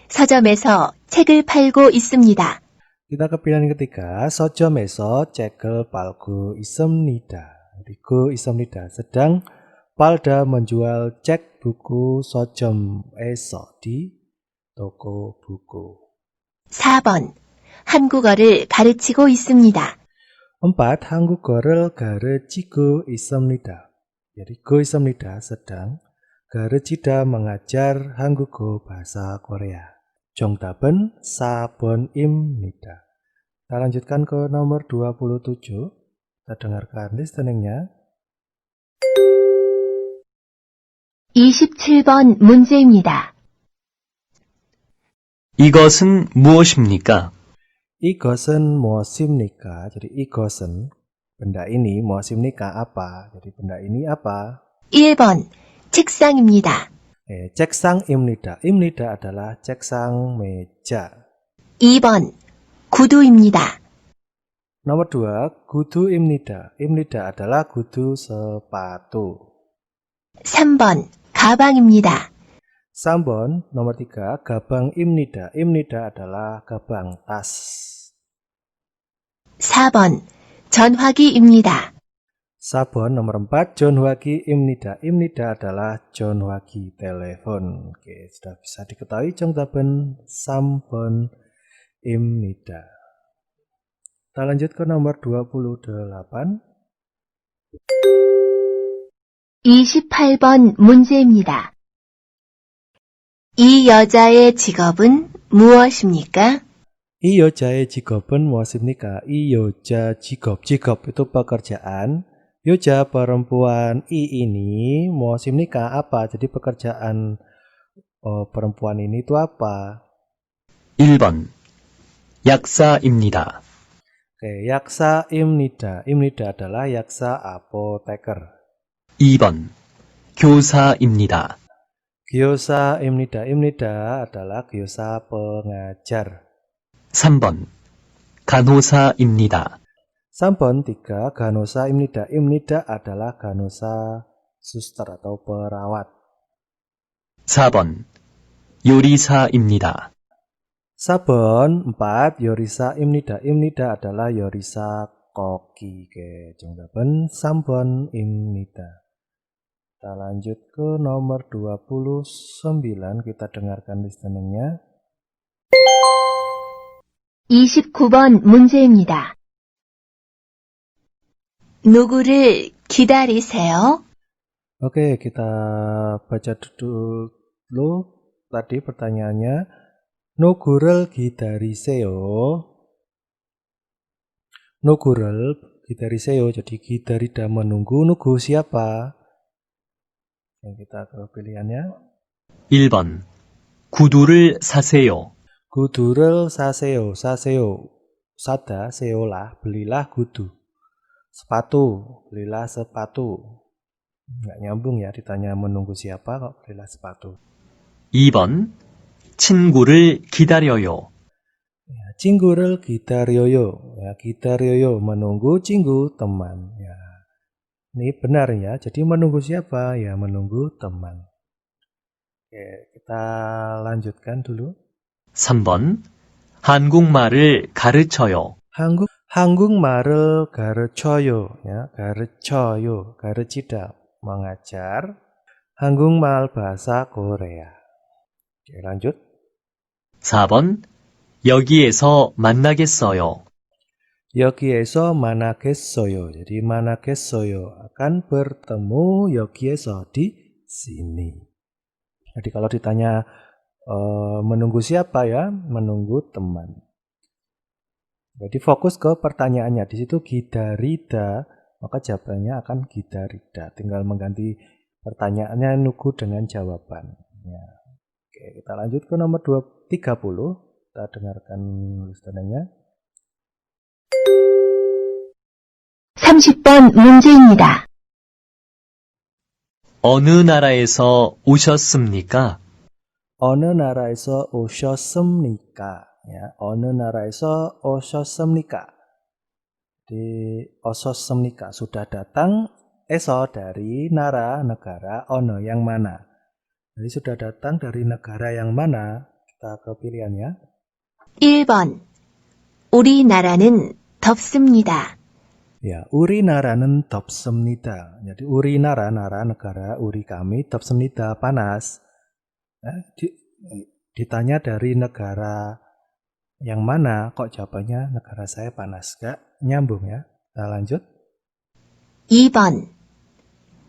서점에서 책을 팔고 있습니다. Kita ke pilihan ketiga, 서점에서 책을 팔고 있습니다. Jadi 고 있습니다. sedang palda menjual cek buku 서점에서 di toko buku. 4번. 한국어를 가르치고 있습니다. 4. 한국어를 가르치고 있습니다. Jadi 고 있습니다. sedang 가르치다 mengajar 한국어 bahasa Korea. 정답은 4번입니다. Kita lanjutkan ke nomor 27. Kita dengarkan listeningnya. 27번 문제입니다. 이것은 무엇입니까? 이것은 무엇입니까? Jadi 이것은 benda ini, 무엇입니까? apa? Jadi benda ini apa? 1번. 책상입니다. 책상입니다. 입니다 adalah 책상 meja. 2번. 구두입니다. Nomor 2, 구두입니다. 입니다 adalah 구두 sepatu. 3번. 가방입니다. 3번, nomor 3, 가방입니다. 입니다 adalah 가방 tas. 4번. 전화기입니다. 4번, nomor 4, 전화기입니다. 입니다 adalah 전화기 telepon. Oke, sudah bisa diketahui 정답은 3번입니다. Kita lanjut ke nomor 28. 28번 문제입니다. 이 여자의 직업은 무엇입니까? 이 여자의 직업은 무엇입니까? 이 여자 직업 itu pekerjaan. 여자 perempuan ini mu엇입니까? apa? Jadi pekerjaan perempuan ini itu apa? 1번. 약사입니다. Oke, yaksa입니다. 입니다 adalah yaksa apoteker. 2번. 교사입니다. Gyosa입니다. 입니다 adalah gyosa pengajar. 3번. 간호사입니다. 3번 3, ganosa입니다. 입니다 adalah ganosa suster atau perawat. 4번. 요리사입니다. 4번 4, 요리사입니다. 입니다 adalah 요리사 koki. Oke, 정답은 3번입니다. Kita lanjut ke nomor 29. Kita dengarkan listeningnya. 29번 문제입니다. 누구를 기다리세요? Oke, kita baca dulu tadi pertanyaannya. 누구를 기다리세요? 누구를 기다리세요. Jadi 기다리다 menunggu, nunggu siapa? Kita ke pilihannya. 1번. 구두를 사세요. 구두를 사세요. 사세요. 사다, seolah, belilah gudu. Sepatu, belilah sepatu. Nggak nyambung ya, ditanya menunggu siapa kok belilah sepatu. 2번. 친구를 기다려요. Ya, 친구를 기다려요. Ya, 기다려요, menunggu, 친구, teman. Ya, ini benar ya. Jadi menunggu siapa? Ya, menunggu teman. Oke, kita lanjutkan dulu. 3번. 한국말을 가르쳐요. 한국말을 가르쳐요. Ya, 가르쳐요. 가르치다, mengajar. 한국말 bahasa Korea. Oke, lanjut. 4번. 여기에서 만나겠어요. 여기에서 만나겠어요. Jadi 만나겠어요 akan bertemu 여기에서 di sini. Jadi kalau ditanya menunggu siapa ya? Menunggu teman. Jadi fokus ke pertanyaannya. Di situ gidarida, maka jawabannya akan gidarida. Tinggal mengganti pertanyaannya nunggu dengan jawaban. Ya. Oke, kita lanjut ke nomor 30. Kita dengarkan listeningnya. 30번 문제입니다. 어느 나라에서 오셨습니까? 어느 나라에서 오셨습니까? Ya, 어느 나라에서 오셨습니까? Di o셨습니까? Sudah datang. Eso dari negara, ono yang mana. Jadi sudah datang dari negara yang mana? Kita ke pilihannya. 1번. 우리나라는 덥습니다. Ya, 우리나라는 덥습니다. Jadi 우리나라, negara, uri kami, 덥습니다, panas. Ditanya dari negara yang mana, kok jawabannya negara saya panas? Gak nyambung ya. Kita lanjut. 2번.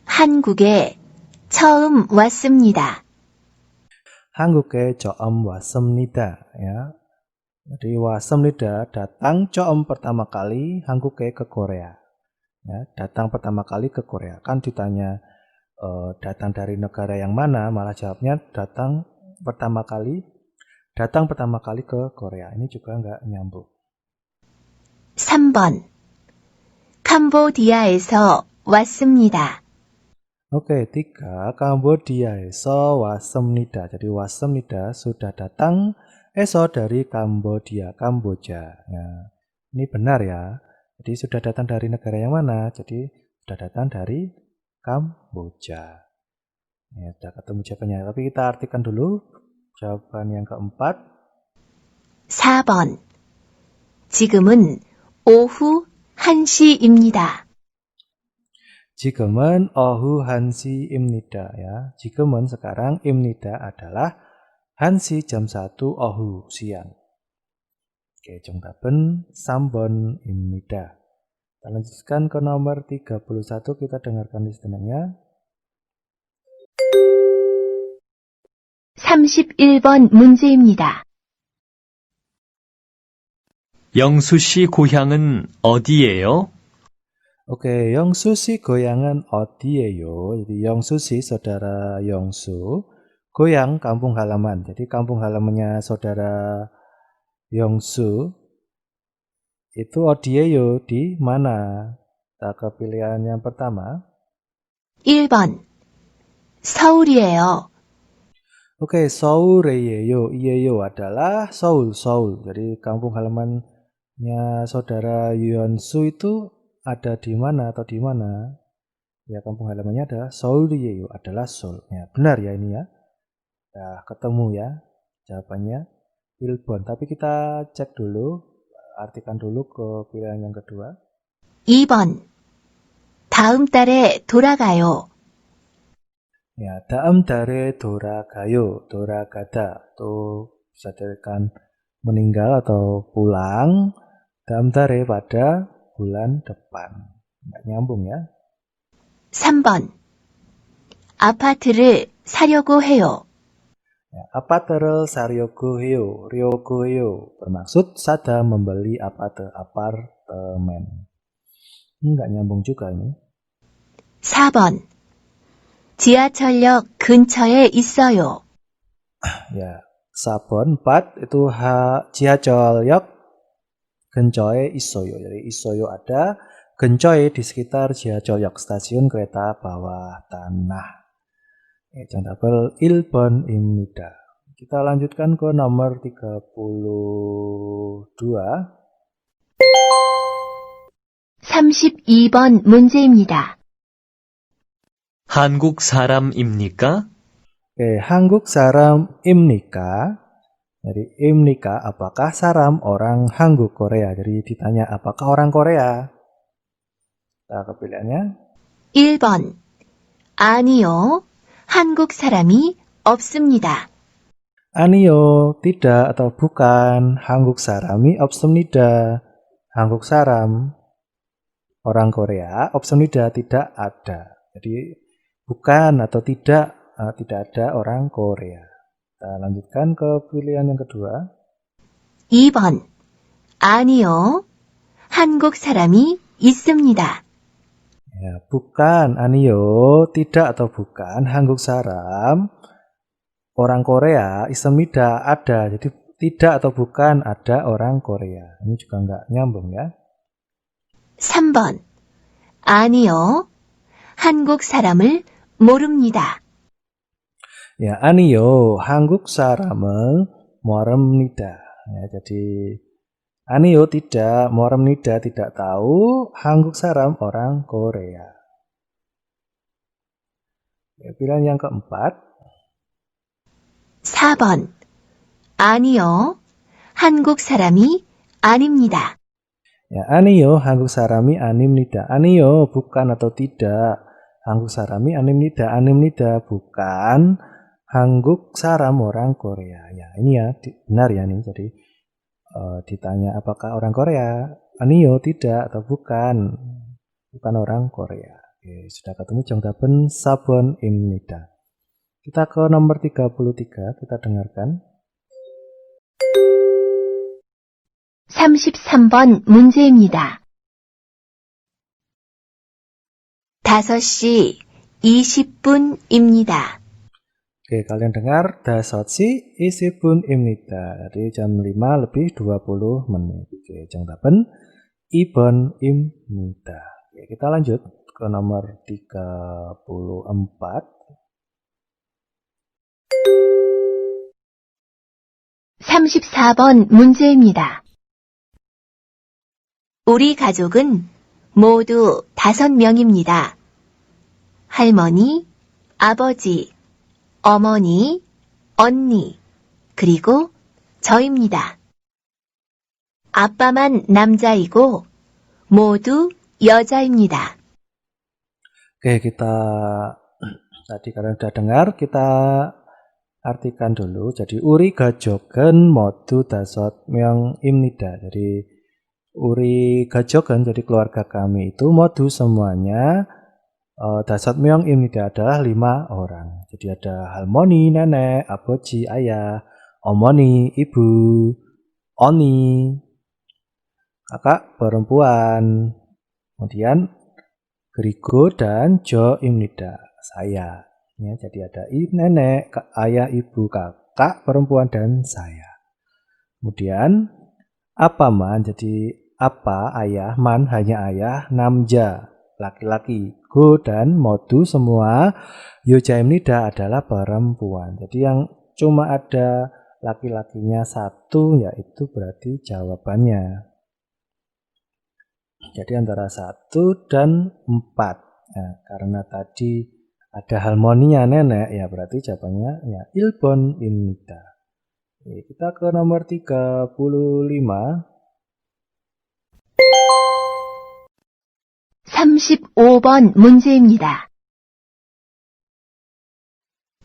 한국에 처음 왔습니다. 한국에 처음 왔습니다. Ya. Jadi 왔습니다, datang, 처음 pertama kali, 한국에 ke Korea. Ya, datang pertama kali ke Korea. Kan ditanya datang dari negara yang mana, malah jawabnya datang pertama kali ke Korea. Ini juga nggak nyambung. 3번. 캄보디아에서 왔습니다. Oke, 3. Kambodia에서 왔습니다. Jadi 왔습니다, sudah datang. Eso dari Kambodia, Kamboja. Ya, ini benar ya. Jadi sudah datang dari negara yang mana? Jadi sudah datang dari Kamboja. Ya, sudah ketemu jawabannya. Tapi kita artikan dulu jawaban yang keempat. 4번. 지금은 오후 1시입니다. 지금은 오후 1시입니다. Ya, 지금은 sekarang, imnida adalah 한시 jam 1 ohu siang. Oke, 정답은 3번입니다. Kita lanjutkan ke nomor 31. Kita dengarkan listeningnya. 31번 문제입니다. 영수 씨 고향은 어디예요? Oke, 영수 씨 고향은 어디예요? Jadi 영수 씨, saudara Yongsu. Goyang, kampung halaman. Jadi kampung halamannya saudara Yongsu itu 어디예요? Di mana? Kita ke pilihan yang pertama. 1번. 서울이에요. Oke, 서울이에요. 이에요 adalah Seoul, Seoul. Jadi kampung halamannya saudara Yongsu itu ada di mana atau di mana? Ya, kampung halamannya ada Seoul이에요, adalah Seoul. Ya, benar ya ini ya. Nah, ketemu ya jawabannya 1번. Tapi kita cek dulu, artikan dulu ke pilihan yang kedua. 2번. 다음 달에 돌아가요. Ya, dalam 달에 돌아가요, 돌아가다. Itu bisa dikatakan meninggal atau pulang. dalam 달에 pada bulan depan. Nggak nyambung ya. 3번. 아파트를 사려고 해요. Ya, 아파트를 사려고 해요, 려고 해요. Bermaksud sada membeli apartemen. Nggak nyambung juga ini. 4번. 지하철역 근처에 있어요. Ya, 4번, 4 itu 지하철역 근처에 있어요. Jadi 있어요 ada, 근처에 di sekitar 지하철역, stasiun kereta bawah tanah. 정답은 1번입니다. Kita lanjutkan ke nomor 32. 32번 문제입니다. 한국 사람입니까? 한국 사람입니까? Jadi imnika, apakah saram orang Hanguk Korea? Jadi ditanya apakah orang Korea? Nah, pilihannya 1번. 아니요. 한국 사람이 없습니다. 아니요, tidak atau bukan. 한국 사람이 없습니다. 한국 사람, orang Korea, 없습니다, tidak ada. Jadi bukan atau tidak tidak ada orang Korea. Kita lanjutkan ke pilihan yang kedua. 2번. 아니요. 한국 사람이 있습니다. Ya, bukan, 아니요, tidak atau bukan, 한국 사람, orang Korea, 있습니다, ada. Jadi tidak atau bukan, ada orang Korea. Ini juga nggak nyambung ya. 3번. 아니요. 한국 사람을 모릅니다. Ya, 아니요, 한국 사람을 모릅니다. Ya, jadi 아니요 tidak, 모릅니다 tidak tahu, 한국 사람 orang Korea. Ya, pilihan yang keempat. 4번. 아니요. 한국 사람이 아닙니다. Ya, 아니요, 한국 사람이 아닙니다. 아니요, bukan atau tidak. 한국 사람이 아닙니다. 아닙니다, bukan. 한국 사람 orang Korea. Ya, ini ya, benar ya nih. Jadi ditanya apakah orang Korea? 아니요, tidak atau bukan. Bukan orang Korea. Oke, sudah ketemu 정답은 4번입니다. Kita ke nomor 33, kita dengarkan. 33번 문제입니다. 5시 20분입니다. Oke, kalian dengar 5시 20분입니다. Jadi jam 5 lebih 20 menit. Oke, 정답은 2번입니다. Oke, kita lanjut ke nomor 34. 34번 문제입니다. 우리 가족은 모두 5명입니다. 할머니, 아버지, 어머니, 언니, 그리고 저입니다. 아빠만 남자이고 모두 여자입니다. Oke, tadi kalian sudah dengar, kita artikan dulu. Jadi 우리 가족은 모두 5명입니다. Jadi 우리 가족은, jadi keluarga kami itu modu semuanya 5명입니다 adalah 5 orang. Jadi ada 할머니, nenek, 아버지, ayah, 어머니, ibu, 언니, kakak perempuan, kemudian 그리고 dan 저입니다, saya. Ya, jadi ada nenek, ayah, ibu, kakak perempuan dan saya. Kemudian apaman, jadi apa, ayah, man hanya ayah, 남자 laki-laki, go dan modu semua, 여자입니다 adalah perempuan. Jadi yang cuma ada laki-lakinya 1 yaitu berarti jawabannya. Jadi antara 1 dan 4. Nah, karena tadi ada 할머니nya nenek, ya berarti jawabannya ya 1번입니다. Kita ke nomor 35. 35번 문제입니다.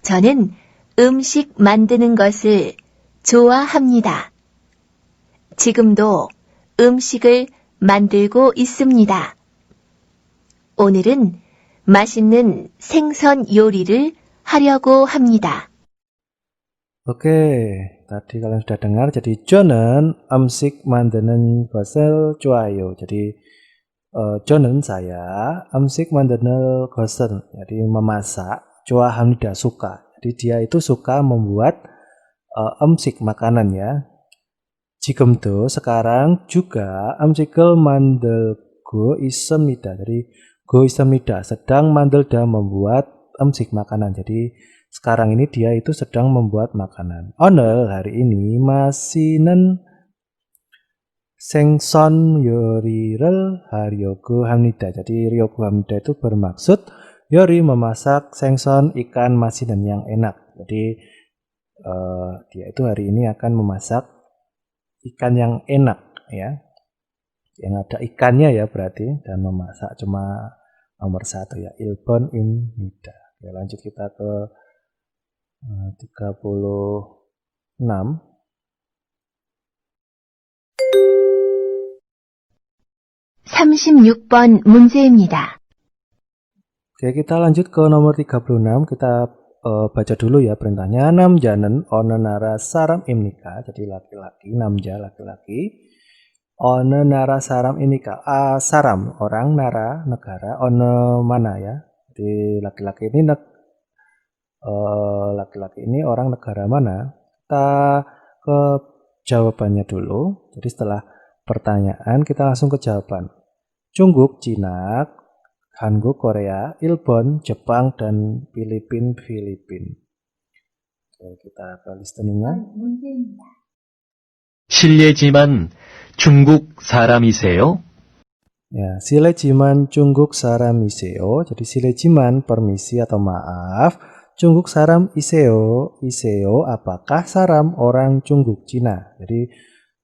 저는 음식 만드는 것을 좋아합니다. 지금도 음식을 만들고 있습니다. 오늘은 맛있는 생선 요리를 하려고 합니다. Oke, tadi kalian sudah dengar. Jadi 저는 음식 만드는 것을 좋아해요. Jadi 저는 saya 음식 만드는 것을, jadi memasak, 좋아합니다, suka. Jadi dia itu suka membuat 음식 makanan ya. 지금도 sekarang juga 음식을 만들고 있습니다. Jadi go 있습니다, sedang 만들다 membuat 음식 makanan. Jadi sekarang ini dia itu sedang membuat makanan. 오늘 hari ini 맛있는 생선 요리를 하려고 합니다. Jadi 하려고 합니다 itu bermaksud 요리 memasak, 생선 ikan 맛있는 yang enak. Jadi dia itu hari ini akan memasak ikan yang enak ya. Yang ada ikannya ya berarti, dan memasak cuma nomor 1 ya, 1번입니다. Ya, lanjut kita ke 36. 36번 문제입니다. Oke, kita lanjut ke nomor 36. Kita baca dulu ya perintahnya. Namja는 어느 나라 사람입니까? Jadi laki-laki, namja laki-laki. 어느 나라 사람입니까? 사람, orang, nara, negara, 어느 mana ya. Jadi laki-laki ini orang negara mana? Kita ke jawabannya dulu. Jadi setelah pertanyaan kita langsung ke jawaban. Jungkook, Cina, Hanguk, Korea, Ilbon, Jepang, dan Filipin. Oke, kita ke listeningnya. 실례지만 중국 사람이세요? Ya, 실례지만 중국 사람이세요. Jadi 실례지만 permisi atau maaf. 중국 사람이세요. 이세요 apakah saram orang Jungkook Cina. Jadi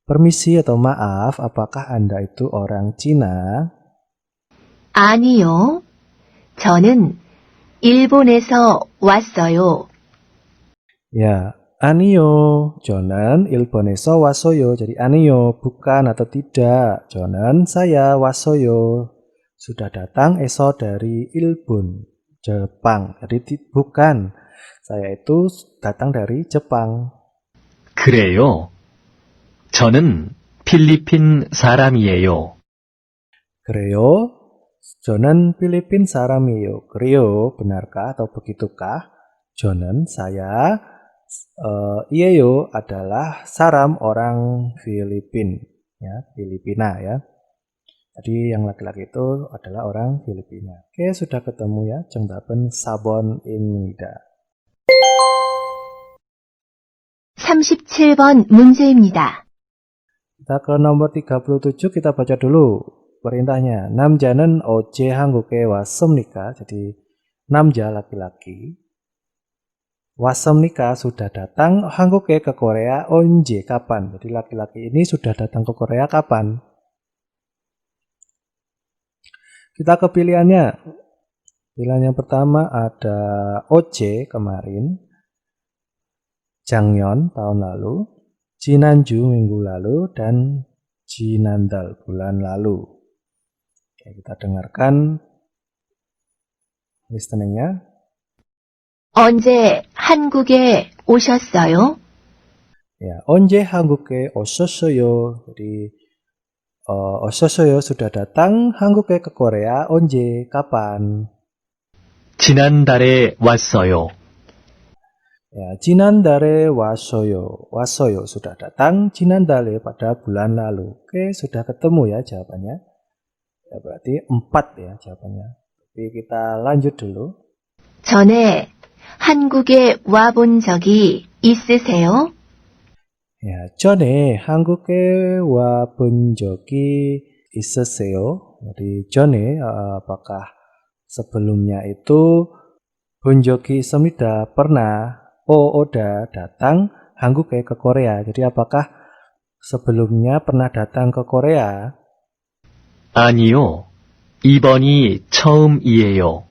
permisi atau maaf, apakah Anda itu orang Cina? 아니요. 저는 일본에서 왔어요. Ya, 아니요. 저는 일본에서 왔어요. Jadi 아니요, bukan atau tidak. 저는 saya 왔어요. Sudah datang, eso dari Ilbon, Jepang. Jadi bukan. Saya itu datang dari Jepang. 그래요. 저는 필리핀 사람이에요. 그래요? 저는 필리핀 사람이에요. 그래요? benarkah atau begitukah? 저는 saya iyeyo adalah saram orang Filipin, ya, Filipina ya. Jadi yang laki-laki itu adalah orang Filipina. Oke, sudah ketemu ya. 정답은 4번입니다. 37번 문제입니다. Kita ke nomor 37, kita baca dulu perintahnya. 남자는 어제 한국에 왔습니까? Jadi 남자 laki-laki. 왔습니까? Sudah datang. 한국에 ke Korea 언제? Kapan? Jadi laki-laki ini sudah datang ke Korea kapan? Kita ke pilihannya. Pilihan yang pertama ada 어제 kemarin, 작년 tahun lalu, 지난주 minggu lalu, dan 지난달 bulan lalu. Oke, kita dengarkan listeningnya. 언제 한국에 오셨어요? Ya, 언제 한국에 오셨어요? Jadi 오셨어요 sudah datang, 한국에 ke Korea 언제? Kapan? 지난달에 왔어요. Ya, 지난달에 왔어요 sudah datang, 지난달에 pada bulan lalu. Oke, sudah ketemu ya jawabannya. Ya, berarti 4 ya jawabannya. Tapi kita lanjut dulu. 전에 한국에 와본 적이 있으세요? Ya, 전에 한국에 와본 적이 있으세요? Jadi 전에 apakah sebelumnya itu 본 적이 있습니다. Pernah oda datang 한국에 ke Korea. Jadi apakah sebelumnya pernah datang ke Korea? 아니요. 이번이 처음이에요.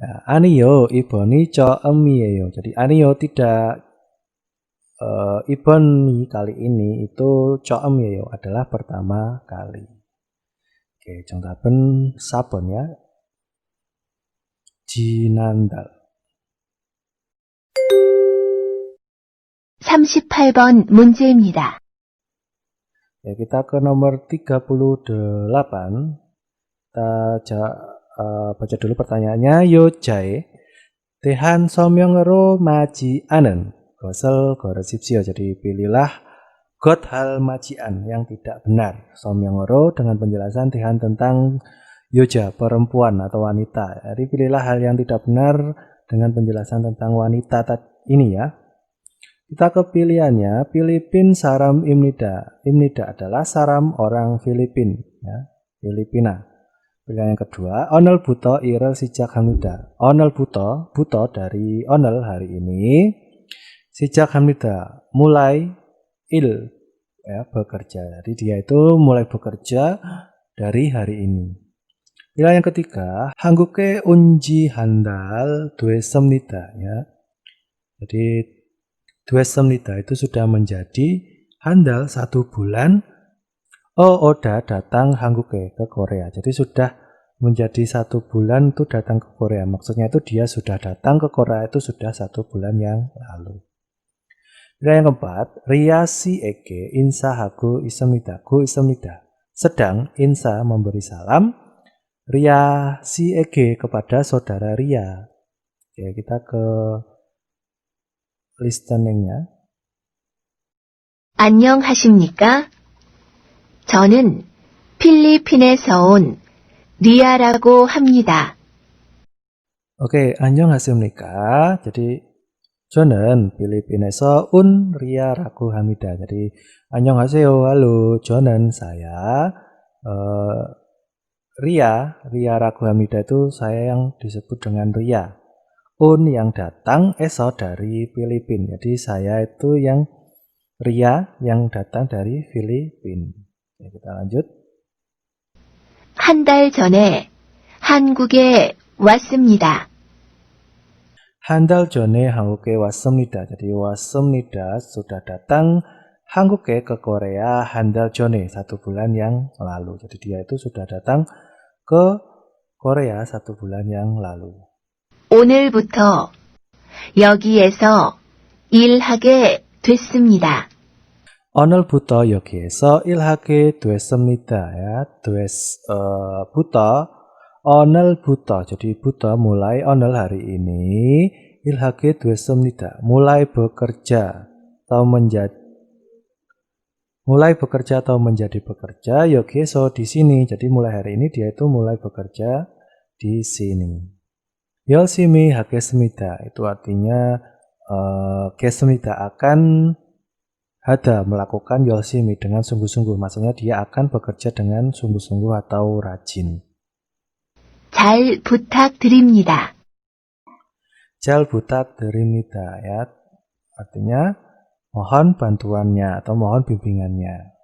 Ya, 아니요, 이번이 처음이에요. Jadi 아니요 tidak, 이번이 kali ini itu 처음이에요 adalah pertama kali. Oke, 정답은 4번 ya. 지난달. 38번 문제입니다. Ya, kita ke nomor 38. Kita baca dulu pertanyaannya. 요자에 대한 설명으로 맞지 않은 것을 고르십시오. Jadi pilihlah got hal majian yang tidak benar. 설명으로 dengan penjelasan 대한 tentang yoja, perempuan atau wanita. Jadi pilihlah hal yang tidak benar dengan penjelasan tentang wanita ini ya. Kita ke pilihannya. Filipin saram imnida. Imnida adalah saram orang Filipin ya, Filipina. Pilihan yang kedua, onel buto irel sijak hamida. Onel buto dari onel hari ini, sijak hamida mulai il ya, bekerja. Jadi dia itu mulai bekerja dari hari ini. Pilihan yang ketiga, 한국에 온지 한 달 됐습니다 ya. Jadi 됐습니다 itu sudah menjadi handal 1 bulan. Oda datang 한국에 ke Korea. Jadi sudah menjadi 1 bulan itu datang ke Korea. Maksudnya itu dia sudah datang ke Korea itu sudah 1 bulan yang lalu. Yang keempat, Ria si eke insahaku ismnida. Ku ismnida. Sedang Insa memberi salam Ria si eke kepada saudara Ria. Oke, kita ke listeningnya. 안녕하십니까? 저는 필리핀에서 온 리아라고 합니다. Oke, 안녕하십니까? Jadi 저는 필리핀에서 온 리아라고 합니다. Jadi 안녕하세요, halo, 저는 saya Riara고 합니다 itu saya yang disebut dengan Ria. Un yang datang, eso dari Filipina. Jadi saya itu yang Ria yang datang dari Filipina. Oke, kita lanjut. 한 달 전에 한국에 왔습니다. 한 달 전에 한국에 왔습니다. Jadi 왔습니다 sudah datang 한국에 ke Korea 한 달 전에 1 bulan yang lalu. Jadi dia itu sudah datang ke Korea 1 bulan yang lalu. 오늘부터 여기에서 일하게 됐습니다. 오늘부터 여기에서 일하게 됐습니다. Ya, buta 오늘부터. Jadi buta mulai 오늘 hari ini 일하게 됐습니다. mulai bekerja atau menjadi bekerja 여기에서 di sini. Jadi mulai hari ini dia itu mulai bekerja di sini. 열심히 하겠습니다. Itu artinya 겠습니다 akan melakukan 열심히 dengan sungguh-sungguh. Maksudnya dia akan bekerja dengan sungguh-sungguh atau rajin. 잘 부탁드립니다. 잘 부탁드립니다. Ya, artinya mohon bantuannya atau mohon bimbingannya.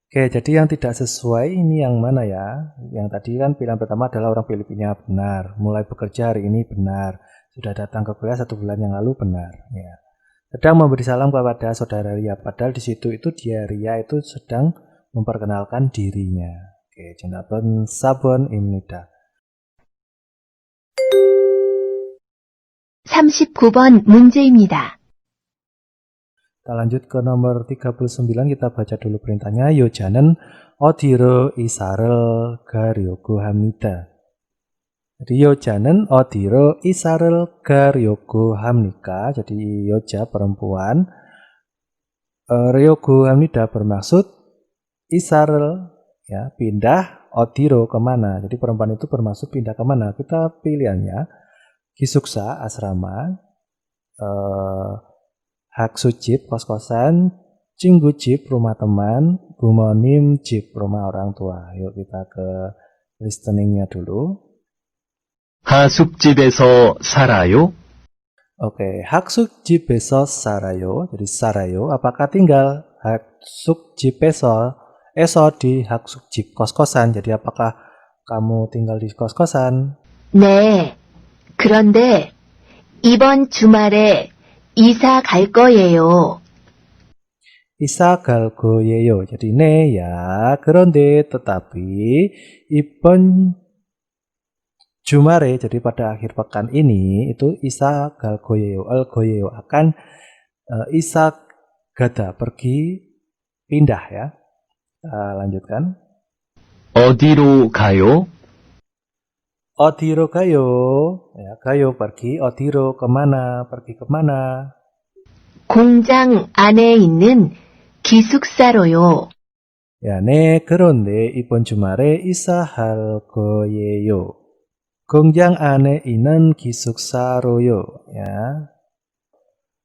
Oke, jadi yang tidak sesuai ini yang mana ya? Yang tadi kan pilihan pertama adalah orang Filipina, benar. Mulai bekerja hari ini, benar. Sudah datang ke Korea 1 bulan yang lalu, benar. Ya. Sedang memberi salam kepada saudara Ria. Padahal di situ itu dia Ria itu sedang memperkenalkan dirinya. Oke, jendabun sabun imnida. 39번 문제입니다. Kita lanjut ke nomor 39, kita baca dulu perintahnya. 요자는 어디로 이사를 가려고 합니다. Jadi 요자는 어디로 이사를 가려고 합니까? Jadi 요자 perempuan, 가려고 합니다 bermaksud 이사를 ya pindah, 어디로 kemana. Jadi perempuan itu bermaksud pindah kemana. Kita pilihannya 기숙사 asrama, 학수집, kos-kosan, 친구집, rumah teman, 부모님 집, rumah orang tua. Yuk kita ke listeningnya dulu. 하숙집에서 살아요? Oke, 학숙집에서 살아요. Jadi 살아요, apakah tinggal? 학숙집에서, di 학숙집, kos-kosan. Jadi apakah kamu tinggal di kos-kosan? 네. 그런데 이번 주말에 이사 갈 거예요. 이사 갈 거예요. Jadi 네 ya, 그런데 tetapi 이번 주말에, jadi pada akhir pekan ini itu 이사 갈 거예요, akan 이사 가다 pergi, pindah ya. Lanjutkan. 어디로 가요? 어디로 가요? Ya, 가요 pergi, 어디로 kemana, pergi kemana? 공장 안에 있는 기숙사로요. Ya, 네, 그런데 이번 주말에 이사할 거예요. 공장 안에 있는 기숙사로요. Ya.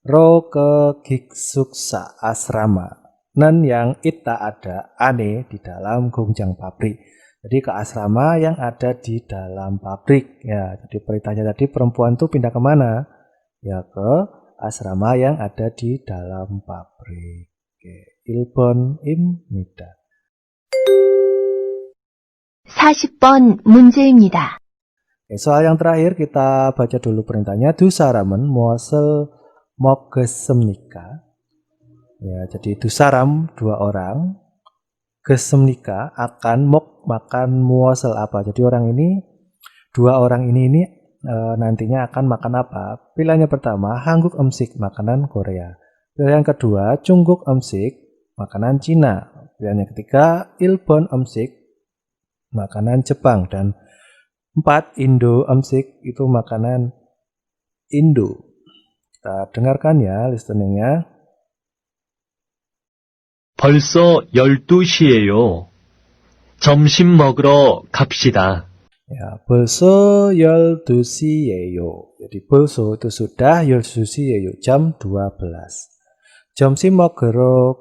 로 ke 기숙사, asrama. Nen yang ita ada, ane di dalam 공장 pabrik. Jadi ke asrama yang ada di dalam pabrik. Ya, jadi perintahnya tadi perempuan itu pindah kemana? Ya, ke asrama yang ada di dalam pabrik. Oke, 1번입니다. 40번 문제입니다. Oke, soal yang terakhir kita baca dulu perintahnya. 두 사람은 무엇을 먹겠습니까? Ya, jadi 두 사람, 2 orang. Gesemnika akan mok makan muasal apa. Jadi dua orang ini nantinya akan makan apa? Pilihannya pertama, Hanguk Emsik, makanan Korea. Pilihan kedua, Jungguk Emsik, makanan Cina. Pilihan yang ketiga, Ilbon Emsik, makanan Jepang. Dan 4, Indo Emsik, itu makanan Indo. Kita dengarkan ya listeningnya. 벌써 12시예요. 점심 먹으러 갑시다. Ya, 벌써 12시예요. Jadi 벌써 itu sudah, 12시예요. Jam 12. 점심 먹으러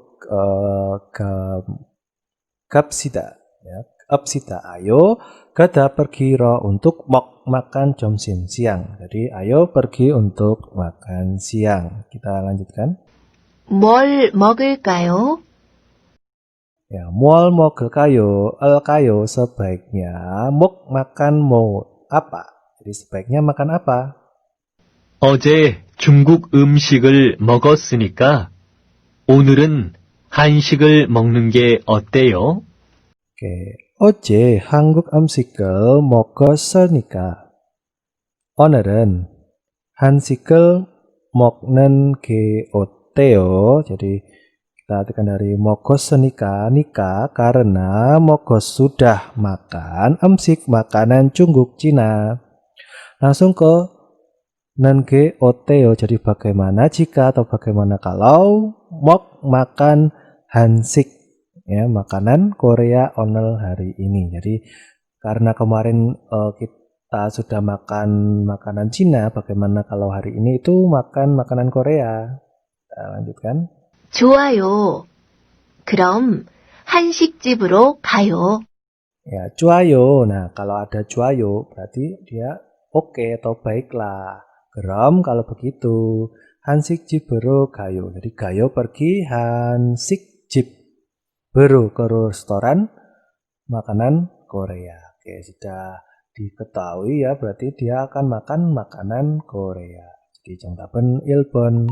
갑시다. Ya, 갑시다. Ayo kita pergi untuk makan 점심 siang. Jadi ayo pergi untuk makan siang. Kita lanjutkan. 뭘 먹을까요? Ya, 뭘 먹을까요? Alkayo sebaiknya makan mau apa? Jadi sebaiknya makan apa? 어제 중국 음식을 먹었으니까 오늘은 한식을 먹는 게 어때요? 오케이. 어제 한국 음식을 먹었으니까 오늘은 한식을 먹는 게 어때요? Jadi kita artikan dari 먹었으니까, nika karena 먹었 sudah makan, 음식 makanan Jungguk Cina. Langsung ke nange oteo, jadi bagaimana jika atau bagaimana kalau makan hansik, ya makanan Korea oner hari ini. Jadi karena kemarin kita sudah makan makanan Cina, bagaimana kalau hari ini itu makan makanan Korea? Kita lanjutkan. 좋아요. 그럼 한식집으로 가요. Ya, 좋아요. Nah, kalau ada 좋아요 berarti dia oke atau baiklah. Kram kalau begitu. 한식집으로 가요. Jadi gayo pergi, 한식집 baru ke restoran makanan Korea. Oke, sudah diketahui ya, berarti dia akan makan makanan Korea. Jadi 정답은 1번.